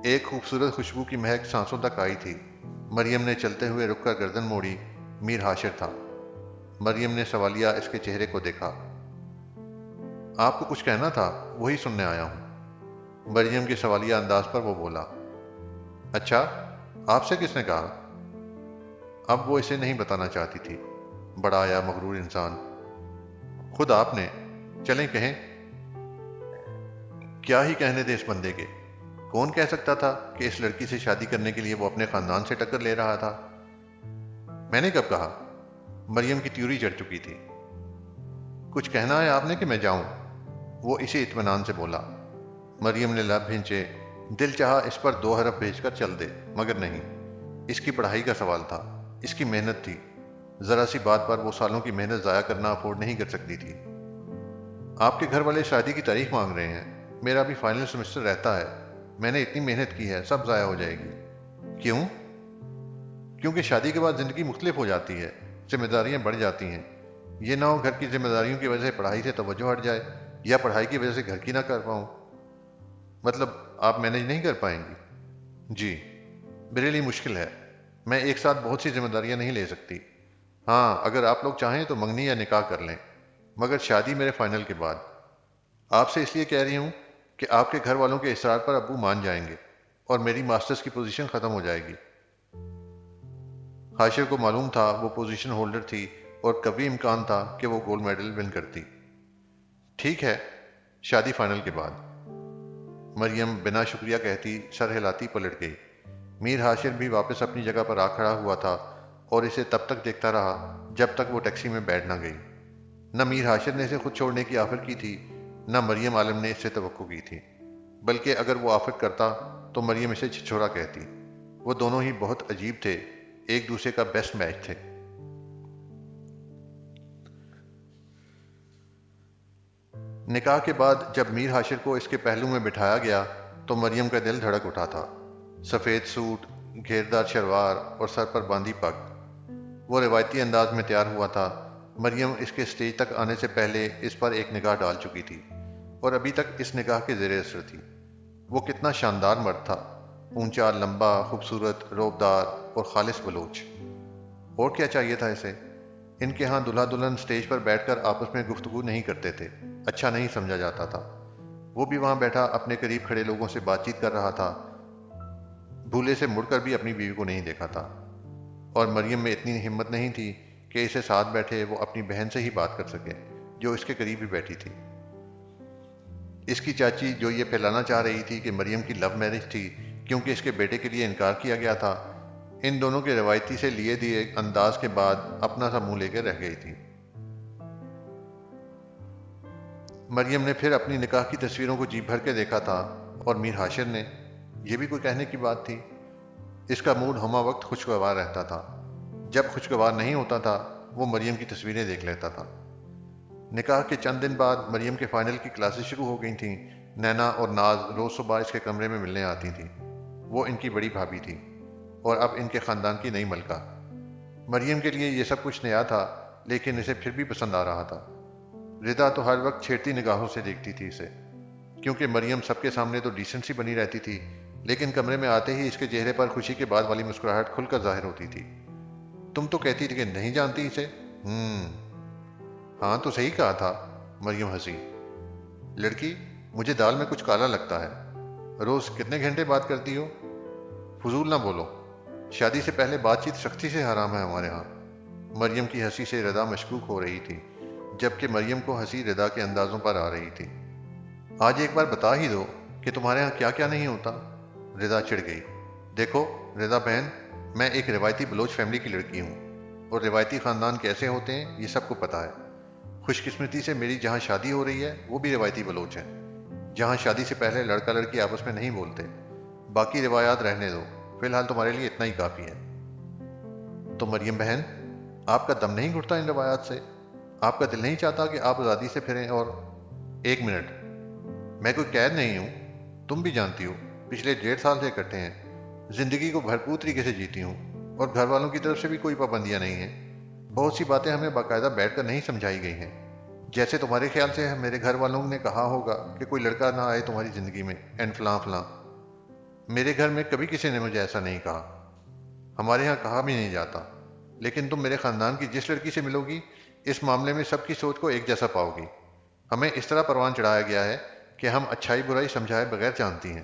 ایک خوبصورت خوشبو کی مہک سانسوں تک آئی تھی۔ مریم نے چلتے ہوئے رک کر گردن موڑی۔ میر ہاشر تھا۔ مریم نے سوالیہ اس کے چہرے کو دیکھا۔ آپ کو کچھ کہنا تھا؟ وہی سننے آیا ہوں۔ مریم کے سوالیہ انداز پر وہ بولا۔ اچھا، آپ سے کس نے کہا؟ اب وہ اسے نہیں بتانا چاہتی تھی۔ بڑا آیا مغرور انسان۔ خود آپ نے، چلیں کہیں۔ کیا ہی کہنے تھے اس بندے کے؟ کون کہہ سکتا تھا کہ اس لڑکی سے شادی کرنے کے لیے وہ اپنے خاندان سے ٹکر لے رہا تھا؟ میں نے کب کہا؟ مریم کی تیوری چڑھ چکی تھی۔ کچھ کہنا ہے آپ نے کہ میں جاؤں؟ وہ اسی اطمینان سے بولا۔ مریم نے لب بھینچے۔ دل چاہا اس پر 2 حرف بھیج کر چل دے، مگر نہیں۔ اس کی پڑھائی کا سوال تھا، اس کی محنت تھی۔ ذرا سی بات پر وہ سالوں کی محنت ضائع کرنا افورڈ نہیں کر سکتی تھی۔ آپ کے گھر والے شادی کی تاریخ مانگ رہے ہیں، میرا بھی فائنل سیمسٹر رہتا ہے، میں نے اتنی محنت کی ہے، سب ضائع ہو جائے گی۔ کیوں؟ کیونکہ شادی کے بعد زندگی مختلف ہو جاتی ہے، ذمہ داریاں بڑھ جاتی ہیں۔ یہ نہ ہو گھر کی ذمہ داریوں کی وجہ سے پڑھائی سے توجہ ہٹ جائے، یا پڑھائی کی وجہ سے گھر کی نہ کر پاؤں۔ مطلب آپ مینج نہیں کر پائیں گی؟ جی۔ میرے لیے مشکل ہے، میں ایک ساتھ بہت سی ذمہ داریاں نہیں لے سکتی۔ ہاں، اگر آپ لوگ چاہیں تو منگنی یا نکاح کر لیں، مگر شادی میرے فائنل کے بعد۔ آپ سے اس لیے کہہ رہی ہوں کہ آپ کے گھر والوں کے اصرار پر ابو مان جائیں گے اور میری ماسٹرز کی پوزیشن ختم ہو جائے گی۔ حاشر کو معلوم تھا وہ پوزیشن ہولڈر تھی اور کبھی امکان تھا کہ وہ گولڈ میڈل ون کرتی۔ ٹھیک ہے، شادی فائنل کے بعد۔ مریم بنا شکریہ کہتی سر ہلاتی پلٹ گئی۔ میر حاشر بھی واپس اپنی جگہ پر آ کھڑا ہوا تھا اور اسے تب تک دیکھتا رہا جب تک وہ ٹیکسی میں بیٹھ نہ گئی۔ نہ میر حاشر نے اسے خود چھوڑنے کی آفر کی تھی، نہ مریم عالم نے اس سے توقع کی تھی، بلکہ اگر وہ آفر کرتا تو مریم اسے چھچھورا کہتی۔ وہ دونوں ہی بہت عجیب تھے، ایک دوسرے کا بیسٹ میچ تھے۔ نکاح کے بعد جب میر حاشر کو اس کے پہلو میں بٹھایا گیا تو مریم کا دل دھڑک اٹھا تھا۔ سفید سوٹ، گھیردار شلوار اور سر پر باندھی پگ، وہ روایتی انداز میں تیار ہوا تھا۔ مریم اس کے سٹیج تک آنے سے پہلے اس پر ایک نگاہ ڈال چکی تھی اور ابھی تک اس نگاہ کے زیر اثر تھی۔ وہ کتنا شاندار مرد تھا، اونچا، لمبا، خوبصورت، روبدار اور خالص بلوچ۔ اور کیا چاہیے تھا اسے؟ ان کے ہاں دلہا دلہن سٹیج پر بیٹھ کر آپس میں گفتگو نہیں کرتے تھے، اچھا نہیں سمجھا جاتا تھا۔ وہ بھی وہاں بیٹھا اپنے قریب کھڑے لوگوں سے بات چیت کر رہا تھا، بھولے سے مڑ کر بھی اپنی بیوی کو نہیں دیکھا تھا، اور مریم میں اتنی ہمت نہیں تھی کہ اسے ساتھ بیٹھے وہ اپنی بہن سے ہی بات کر سکے جو اس کے قریب ہی بیٹھی تھی۔ اس کی چاچی جو یہ پھیلانا چاہ رہی تھی کہ مریم کی لو میرج تھی کیونکہ اس کے بیٹے کے لیے انکار کیا گیا تھا، ان دونوں کے روایتی سے لیے دیے انداز کے بعد اپنا سا منہ لے کے رہ گئی تھی۔ مریم نے پھر اپنی نکاح کی تصویروں کو جی بھر کے دیکھا تھا، اور میر حاشر نے، یہ بھی کوئی کہنے کی بات تھی۔ اس کا موڈ ہمہ وقت خوشگوار رہتا تھا، جب خوشگوار نہیں ہوتا تھا وہ مریم کی تصویریں دیکھ لیتا تھا۔ نکاح کے چند دن بعد مریم کے فائنل کی کلاسز شروع ہو گئی تھیں۔ نینا اور ناز روز صبح اس کے کمرے میں ملنے آتی تھیں۔ وہ ان کی بڑی بھابھی تھی اور اب ان کے خاندان کی نئی ملکہ۔ مریم کے لیے یہ سب کچھ نیا تھا، لیکن اسے پھر بھی پسند آ رہا تھا۔ ردا تو ہر وقت چھیڑتی نگاہوں سے دیکھتی تھی اسے، کیونکہ مریم سب کے سامنے تو ڈیسنٹ سی بنی رہتی تھی، لیکن کمرے میں آتے ہی اس کے چہرے پر خوشی کے بعد والی مسکراہٹ کھل کر ظاہر ہوتی تھی۔ تم تو کہتی تھی کہ نہیں جانتی اسے۔ ہاں تو صحیح کہا تھا، مریم ہنسی۔ لڑکی، مجھے دال میں کچھ کالا لگتا ہے۔ روز کتنے گھنٹے بات کرتی ہو؟ فضول نہ بولو، شادی سے پہلے بات چیت سختی سے حرام ہے ہمارے ہاں۔ مریم کی ہنسی سے ردا مشکوک ہو رہی تھی، جبکہ مریم کو ہنسی ردا کے اندازوں پر آ رہی تھی۔ آج ایک بار بتا ہی دو کہ تمہارے ہاں کیا کیا نہیں ہوتا۔ ردا چڑھ گئی۔ دیکھو ردا بہن، میں ایک روایتی بلوچ فیملی کی لڑکی ہوں، اور روایتی خاندان کیسے ہوتے ہیں یہ سب کو پتہ ہے۔ خوش قسمتی سے میری جہاں شادی ہو رہی ہے وہ بھی روایتی بلوچ ہے، جہاں شادی سے پہلے لڑکا لڑکی آپس میں نہیں بولتے۔ باقی روایات رہنے دو، فی الحال تمہارے لیے اتنا ہی کافی ہے۔ تو مریم بہن، آپ کا دم نہیں گھٹتا ان روایات سے؟ آپ کا دل نہیں چاہتا کہ آپ آزادی سے پھریں اور… ایک منٹ، میں کوئی قید نہیں ہوں، تم بھی جانتی ہو، پچھلے 1.5 سال سے اکٹھے ہیں، زندگی کو بھرپور طریقے سے جیتی ہوں، اور گھر والوں کی طرف سے بھی کوئی پابندیاں نہیں ہیں۔ بہت سی باتیں ہمیں باقاعدہ بیٹھ کر نہیں سمجھائی گئی ہیں، جیسے تمہارے خیال سے میرے گھر والوں نے کہا ہوگا کہ کوئی لڑکا نہ آئے تمہاری زندگی میں اینڈ فلاں فلاں۔ میرے گھر میں کبھی کسی نے مجھے ایسا نہیں کہا، ہمارے ہاں کہا بھی نہیں جاتا۔ لیکن تم میرے خاندان کی جس لڑکی سے ملو گی، اس معاملے میں سب کی سوچ کو ایک جیسا پاؤ گی۔ ہمیں اس طرح پروان چڑھایا گیا ہے کہ ہم اچھائی برائی سمجھائے بغیر جانتی ہیں۔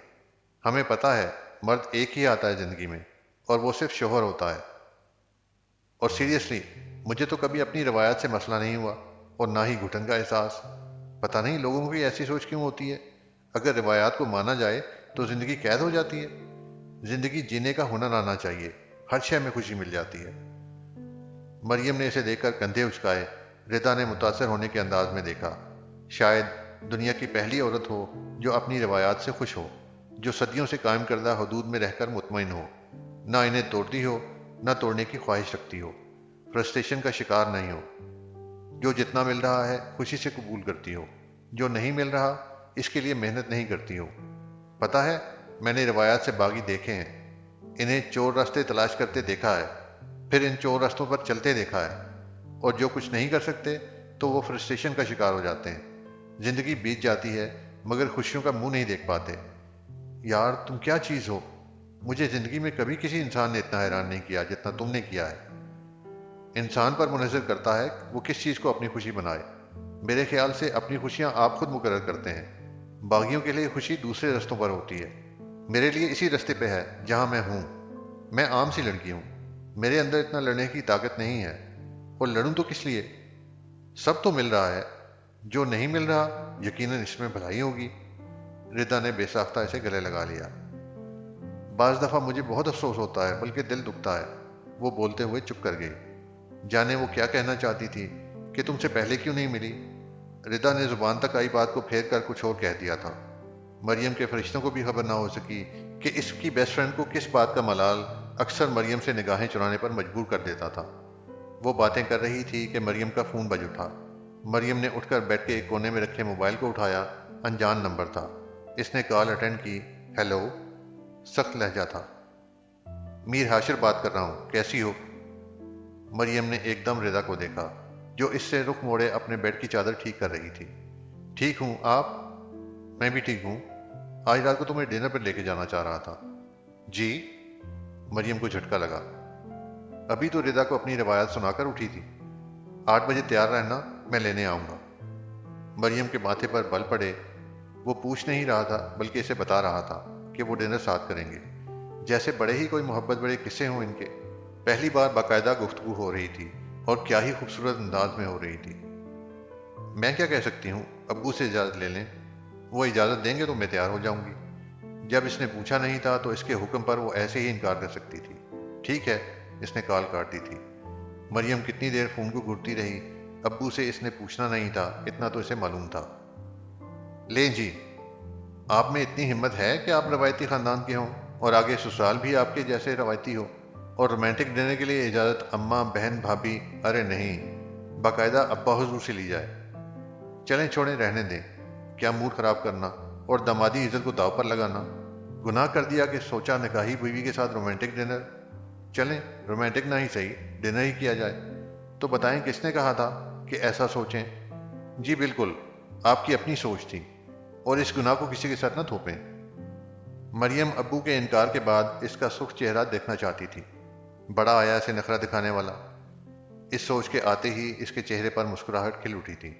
ہمیں پتہ ہے مرد ایک ہی آتا ہے زندگی میں، اور وہ صرف شوہر ہوتا ہے۔ اور سیریسلی، مجھے تو کبھی اپنی روایات سے مسئلہ نہیں ہوا، اور نہ ہی گھٹن کا احساس۔ پتہ نہیں لوگوں کی ایسی سوچ کیوں ہوتی ہے؟ اگر روایات کو مانا جائے تو زندگی قید ہو جاتی ہے۔ زندگی جینے کا ہنر آنا چاہیے، ہر شے میں خوشی مل جاتی ہے۔ مریم نے اسے دیکھ کر کندھے اچکائے۔ ردا نے متاثر ہونے کے انداز میں دیکھا۔ شاید دنیا کی پہلی عورت ہو جو اپنی روایات سے خوش ہو، جو صدیوں سے قائم کردہ حدود میں رہ کر مطمئن ہو، نہ انہیں توڑتی ہو، نہ توڑنے کی خواہش رکھتی ہو، فرسٹریشن کا شکار نہیں ہو، جو جتنا مل رہا ہے خوشی سے قبول کرتی ہو، جو نہیں مل رہا اس کے لیے محنت نہیں کرتی ہو۔ پتہ ہے، میں نے روایات سے باغی دیکھے ہیں، انہیں چور راستے تلاش کرتے دیکھا ہے، پھر ان چور راستوں پر چلتے دیکھا ہے، اور جو کچھ نہیں کر سکتے تو وہ فرسٹریشن کا شکار ہو جاتے ہیں۔ زندگی بیت جاتی ہے مگر خوشیوں کا منہ نہیں دیکھ پاتے۔ یار تم کیا چیز ہو! مجھے زندگی میں کبھی کسی انسان نے اتنا حیران نہیں کیا جتنا تم نے کیا ہے۔ انسان پر منحصر کرتا ہے وہ کس چیز کو اپنی خوشی بنائے۔ میرے خیال سے اپنی خوشیاں آپ خود مقرر کرتے ہیں۔ باغیوں کے لیے خوشی دوسرے رستوں پر ہوتی ہے، میرے لیے اسی رستے پہ ہے جہاں میں ہوں۔ میں عام سی لڑکی ہوں، میرے اندر اتنا لڑنے کی طاقت نہیں ہے، اور لڑوں تو کس لیے؟ سب تو مل رہا ہے، جو نہیں مل رہا یقیناً اس میں بھلائی ہوگی۔ ردا نے بے ساختہ اسے گلے لگا لیا۔ بعض دفعہ مجھے بہت افسوس ہوتا ہے، بلکہ دل دکھتا ہے۔ وہ بولتے ہوئے چپ کر گئی۔ جانے وہ کیا کہنا چاہتی تھی کہ تم سے پہلے کیوں نہیں ملی؟ ردا نے زبان تک آئی بات کو پھیر کر کچھ اور کہہ دیا تھا۔ مریم کے فرشتوں کو بھی خبر نہ ہو سکی کہ اس کی بیسٹ فرینڈ کو کس بات کا ملال اکثر مریم سے نگاہیں چرانے پر مجبور کر دیتا تھا۔ وہ باتیں کر رہی تھی کہ مریم کا فون بج اٹھا۔ مریم نے اٹھ کر بیڈ کے ایک کونے میں رکھے موبائل کو اٹھایا۔ انجان نمبر تھا۔ اس نے کال اٹینڈ کی۔ ہیلو، سخت لہجہ تھا۔ میر ہاشر بات کر رہا ہوں، کیسی ہو؟ مریم نے ایک دم رضا کو دیکھا، جو اس سے رخ موڑے اپنے بیڈ کی چادر ٹھیک کر رہی تھی۔ ٹھیک ہوں، آپ؟ میں بھی ٹھیک ہوں۔ آج رات کو تمہیں ڈنر پر لے کے جانا چاہ رہا تھا۔ جی؟ مریم کو جھٹکا لگا۔ ابھی تو رضا کو اپنی روایات سنا کر اٹھی تھی۔ 8 بجے تیار رہنا، میں لینے آؤں گا۔ مریم کے ماتھے پر بل پڑے۔ وہ پوچھ نہیں رہا تھا بلکہ اسے بتا رہا تھا کہ وہ ڈنر ساتھ کریں گے، جیسے بڑے ہی کوئی محبت بڑے قصے ہوں ان کے۔ پہلی بار باقاعدہ گفتگو ہو رہی تھی، اور کیا ہی خوبصورت انداز میں ہو رہی تھی۔ میں کیا کہہ سکتی ہوں، ابو سے اجازت لے لیں، وہ اجازت دیں گے تو میں تیار ہو جاؤں گی۔ جب اس نے پوچھا نہیں تھا تو اس کے حکم پر وہ ایسے ہی انکار کر سکتی تھی۔ ٹھیک ہے، اس نے کال کاٹ دی تھی۔ مریم کتنی دیر فون کو گھرتی رہی۔ ابو سے اس نے پوچھنا نہیں تھا، اتنا تو اسے معلوم تھا۔ لیں جی، آپ میں اتنی ہمت ہے کہ آپ روایتی خاندان کے ہوں، اور آگے سسرال بھی آپ کے جیسے روایتی ہو، اور رومانٹک ڈنر کے لیے اجازت اماں، بہن، بھابھی، ارے نہیں، باقاعدہ ابا حضور سے لی جائے۔ چلیں چھوڑیں، رہنے دیں، کیا موڈ خراب کرنا اور دامادی عزت کو داؤ پر لگانا۔ گناہ کر دیا کہ سوچا نکاحی بیوی کے ساتھ رومانٹک ڈنر۔ چلیں، رومانٹک نہ ہی صحیح، ڈنر ہی کیا جائے۔ تو بتائیں کس نے کہا تھا کہ ایسا سوچیں؟ جی بالکل، آپ کی اپنی سوچ تھی، اور اس گناہ کو کسی کے ساتھ نہ تھوپیں۔ مریم ابو کے انکار کے بعد اس کا سرخ چہرہ دیکھنا چاہتی تھی۔ بڑا آیا اسے نخرہ دکھانے والا۔ اس سوچ کے آتے ہی اس کے چہرے پر مسکراہٹ کھل اٹھی تھی۔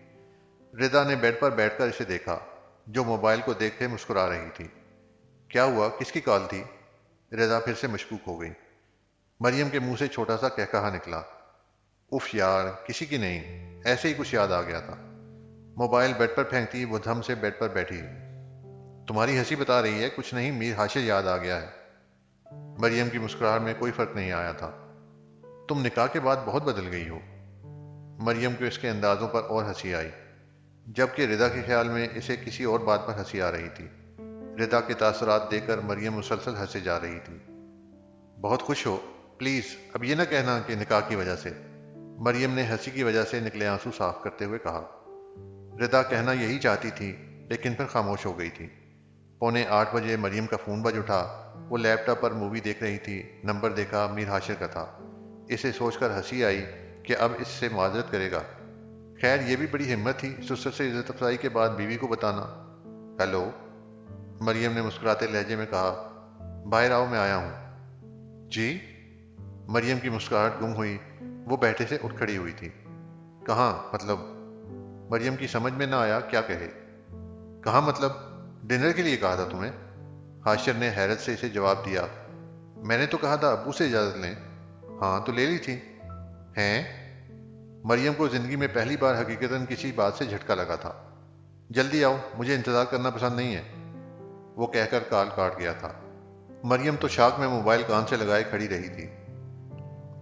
رضا نے بیڈ پر بیٹھ کر اسے دیکھا، جو موبائل کو دیکھ کے مسکرا رہی تھی۔ کیا ہوا، کس کی کال تھی؟ رضا پھر سے مشکوک ہو گئی۔ مریم کے منہ سے چھوٹا سا کہکہا نکلا۔ اف یار، کسی کی نہیں، ایسے ہی کچھ یاد آ گیا تھا۔ موبائل بیڈ پر پھینکتی وہ دھم سے بیڈ پر بیٹھی۔ تمہاری ہنسی بتا رہی ہے کچھ نہیں، میر ہاشر یاد آ گیا ہے۔ مریم کی مسکراہٹ میں کوئی فرق نہیں آیا تھا۔ تم نکاح کے بعد بہت بدل گئی ہو۔ مریم کو اس کے اندازوں پر اور ہنسی آئی، جبکہ رضا کے خیال میں اسے کسی اور بات پر ہنسی آ رہی تھی۔ رضا کے تاثرات دیکھ کر مریم مسلسل ہنسے جا رہی تھی۔ بہت خوش ہو؟ پلیز اب یہ نہ کہنا کہ نکاح کی وجہ سے، مریم نے ہنسی کی وجہ سے نکلے آنسو صاف کرتے ہوئے کہا۔ رضا کہنا یہی چاہتی تھی، لیکن پھر خاموش ہو گئی تھی۔ 7:45 بجے مریم کا فون بج اٹھا۔ وہ لیپ ٹاپ پر مووی دیکھ رہی تھی۔ نمبر دیکھا، میر ہاشر کا تھا۔ اسے سوچ کر ہنسی آئی کہ اب اس سے معذرت کرے گا۔ خیر یہ بھی بڑی ہمت تھی، سسر سے عزت افزائی کے بعد بیوی کو بتانا۔ ہیلو، مریم نے مسکراتے لہجے میں کہا۔ باہر آؤ، میں آیا ہوں۔ جی؟ مریم کی مسکراہٹ گم ہوئی۔ وہ بیٹھے سے اٹھ کھڑی ہوئی تھی۔ کہاں مطلب؟ مریم کی سمجھ میں نہ آیا کیا کہے۔ کہاں مطلب؟ ڈنر کے لیے کہا تھا تمہیں؟ ہاشر نے حیرت سے اسے جواب دیا۔ میں نے تو کہا تھا ابو سے اجازت لیں۔ ہاں تو لے لی تھی۔ ہیں؟ مریم کو زندگی میں پہلی بار حقیقتاً کسی بات سے جھٹکا لگا تھا۔ جلدی آؤ، مجھے انتظار کرنا پسند نہیں ہے، وہ کہہ کر کال کاٹ گیا تھا۔ مریم تو شاک میں موبائل کان سے لگائے کھڑی رہی تھی۔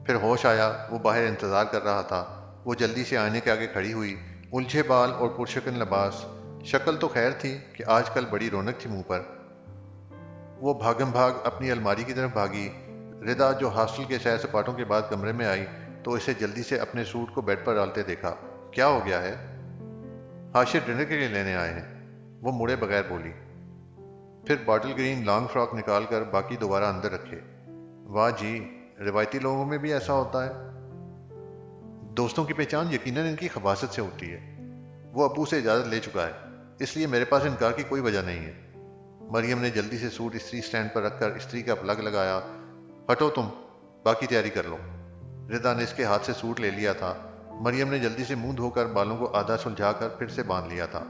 پھر ہوش آیا، وہ باہر انتظار کر رہا تھا۔ وہ جلدی سے آئینے کے آگے کھڑی ہوئی، الجھے بال اور پرشکن لباس۔ شکل تو خیر تھی کہ آج کل بڑی رونق تھی منہ پر۔ وہ بھاگم بھاگ اپنی الماری کی طرف بھاگی۔ رضا جو ہاسٹل کے سیر سپاٹوں کے بعد کمرے میں آئی تو اسے جلدی سے اپنے سوٹ کو بیڈ پر ڈالتے دیکھا۔ کیا ہو گیا ہے؟ ہاشر ڈنر کے لیے لینے آئے ہیں، وہ مڑے بغیر بولی۔ پھر باٹل گرین لانگ فراک نکال کر باقی دوبارہ اندر رکھے۔ واہ جی، روایتی لوگوں میں بھی ایسا ہوتا ہے۔ دوستوں کی پہچان یقیناً ان کی خباثت سے ہوتی ہے۔ وہ ابو سے اجازت لے چکا ہے، اس لیے میرے پاس انکار کی کوئی وجہ نہیں ہے۔ مریم نے جلدی سے سوٹ استری سٹینڈ پر رکھ کر استری کا پلگ لگایا۔ ہٹو تم، باقی تیاری کر لو۔ ردا نے اس کے ہاتھ سے سوٹ لے لیا تھا۔ مریم نے جلدی سے منہ دھو کر بالوں کو آدھا سلجھا کر پھر سے باندھ لیا تھا۔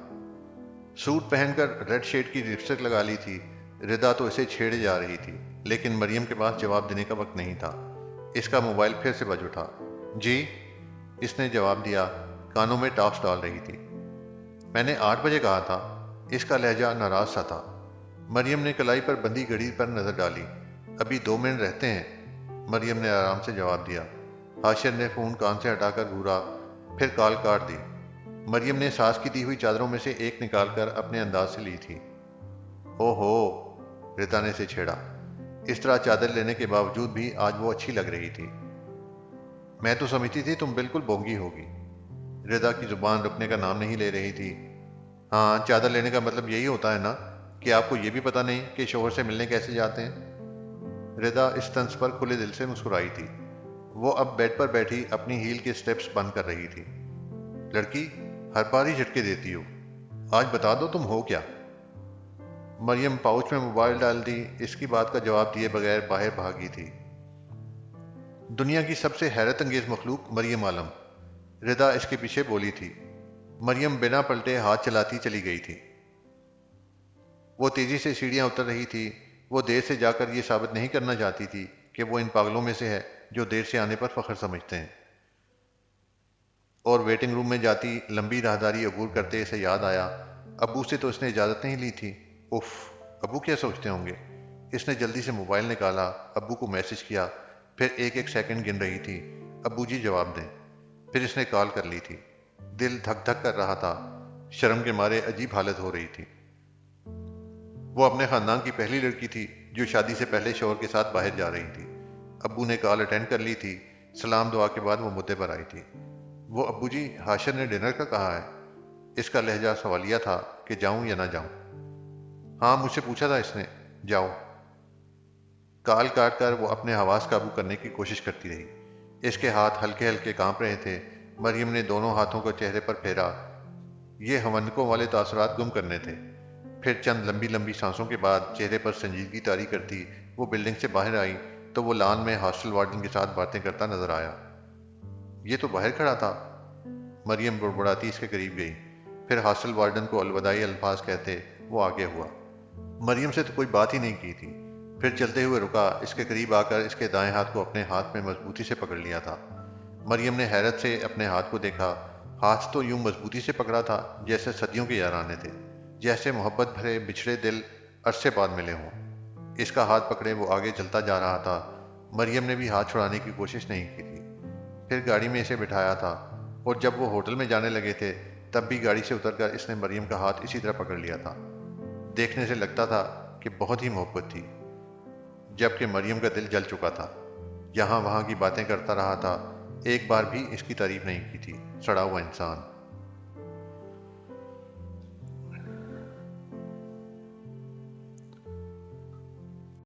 سوٹ پہن کر ریڈ شیڈ کی لپسٹک لگا لی تھی۔ ردا تو اسے چھیڑے جا رہی تھی، لیکن مریم کے پاس جواب دینے کا وقت نہیں تھا۔ اس کا موبائل پھر سے بج اٹھا۔ جی، اس نے جواب دیا، کانوں میں ٹاپس ڈال رہی تھی۔ میں نے 8 بجے کہا تھا۔ اس کا لہجہ ناراض سا تھا۔ مریم نے کلائی پر بندھی گھڑی پر نظر ڈالی۔ ابھی 2 منٹ رہتے ہیں، مریم نے آرام سے جواب دیا۔ حاشر نے فون کان سے ہٹا کر گھورا، پھر کال کاٹ دی۔ مریم نے ساس کی دی ہوئی چادروں میں سے ایک نکال کر اپنے انداز سے لی تھی۔ او ہو، ردا نے اسے چھیڑا۔ اس طرح چادر لینے کے باوجود بھی آج وہ اچھی لگ رہی تھی۔ میں تو سمجھتی تھی تم بالکل بونگی ہوگی۔ ردا کی زبان رکنے کا نام نہیں لے رہی تھی۔ ہاں، چادر لینے کا مطلب یہی ہوتا ہے نا کہ آپ کو یہ بھی پتہ نہیں کہ شوہر سے ملنے کیسے جاتے ہیں۔ ردا اس طنز پر کھلے دل سے مسکرائی تھی۔ وہ اب بیڈ پر بیٹھی اپنی ہیل کے سٹیپس بند کر رہی تھی۔ لڑکی، ہر بار ہی جھٹکے دیتی ہو، آج بتا دو تم ہو کیا؟ مریم پاؤچ میں موبائل ڈال دی، اس کی بات کا جواب دیے بغیر باہر بھاگی تھی۔ دنیا کی سب سے حیرت انگیز مخلوق مریم عالم، ردا اس کے پیچھے بولی تھی۔ مریم بنا پلٹے ہاتھ چلاتی چلی گئی تھی۔ وہ تیزی سے سیڑھیاں اتر رہی تھی۔ وہ دیر سے جا کر یہ ثابت نہیں کرنا چاہتی تھی کہ وہ ان پاگلوں میں سے ہے جو دیر سے آنے پر فخر سمجھتے ہیں۔ اور ویٹنگ روم میں جاتی لمبی راہداری عبور کرتے اسے یاد آیا، ابو سے تو اس نے اجازت نہیں لی تھی۔ اف، ابو کیا سوچتے ہوں گے؟ اس نے جلدی سے موبائل نکالا، ابو کو میسج کیا، پھر ایک ایک سیکنڈ گن رہی تھی، ابو جی جواب دیں۔ پھر اس نے کال کر لی تھی۔ دل دھک دھک کر رہا تھا، شرم کے مارے عجیب حالت ہو رہی تھی۔ وہ اپنے خاندان کی پہلی لڑکی تھی جو شادی سے پہلے شوہر کے ساتھ باہر جا رہی تھی۔ ابو نے کال اٹینڈ کر لی تھی۔ سلام دعا کے بعد وہ مدعے پر آئی تھی۔ وہ ابو جی، حاشر نے ڈنر کا کہا ہے۔ اس کا لہجہ سوالیہ تھا کہ جاؤں یا نہ جاؤں۔ ہاں، مجھ سے پوچھا تھا اس نے، جاؤ۔ کال کاٹ کر وہ اپنے حواس قابو کرنے کی کوشش کرتی رہی۔ اس کے ہاتھ ہلکے ہلکے کانپ رہے تھے۔ مریم نے دونوں ہاتھوں کو چہرے پر پھیرا۔ یہ ہونکوں والے تاثرات گم کرنے تھے۔ پھر چند لمبی لمبی سانسوں کے بعد چہرے پر سنجیدگی طاری کرتی وہ بلڈنگ سے باہر آئی تو وہ لان میں ہاسٹل وارڈن کے ساتھ باتیں کرتا نظر آیا۔ یہ تو باہر کھڑا تھا۔ مریم بڑبڑاتی اس کے قریب گئی، پھر ہاسٹل وارڈن کو الوداعی الفاظ کہتے وہ آگے ہوا۔ مریم سے تو کوئی بات ہی نہیں کی تھی۔ پھر چلتے ہوئے رکا، اس کے قریب آ کر اس کے دائیں ہاتھ کو اپنے ہاتھ میں مضبوطی سے پکڑ لیا تھا۔ مریم نے حیرت سے اپنے ہاتھ کو دیکھا۔ ہاتھ تو یوں مضبوطی سے پکڑا تھا جیسے صدیوں کے یارانے تھے، جیسے محبت بھرے بچھڑے دل عرصے بعد ملے ہوں۔ اس کا ہاتھ پکڑے وہ آگے چلتا جا رہا تھا۔ مریم نے بھی ہاتھ چھڑانے کی کوشش نہیں کی تھی۔ پھر گاڑی میں اسے بٹھایا تھا، اور جب وہ ہوٹل میں جانے لگے تھے تب بھی گاڑی سے اتر کر اس نے مریم کا ہاتھ اسی طرح پکڑ لیا تھا۔ دیکھنے سے لگتا تھا کہ بہت ہی محبت تھی، جبکہ مریم کا دل جل چکا تھا۔ یہاں وہاں کی باتیں کرتا رہا تھا، ایک بار بھی اس کی تعریف نہیں کی تھی۔ سڑا ہوا انسان۔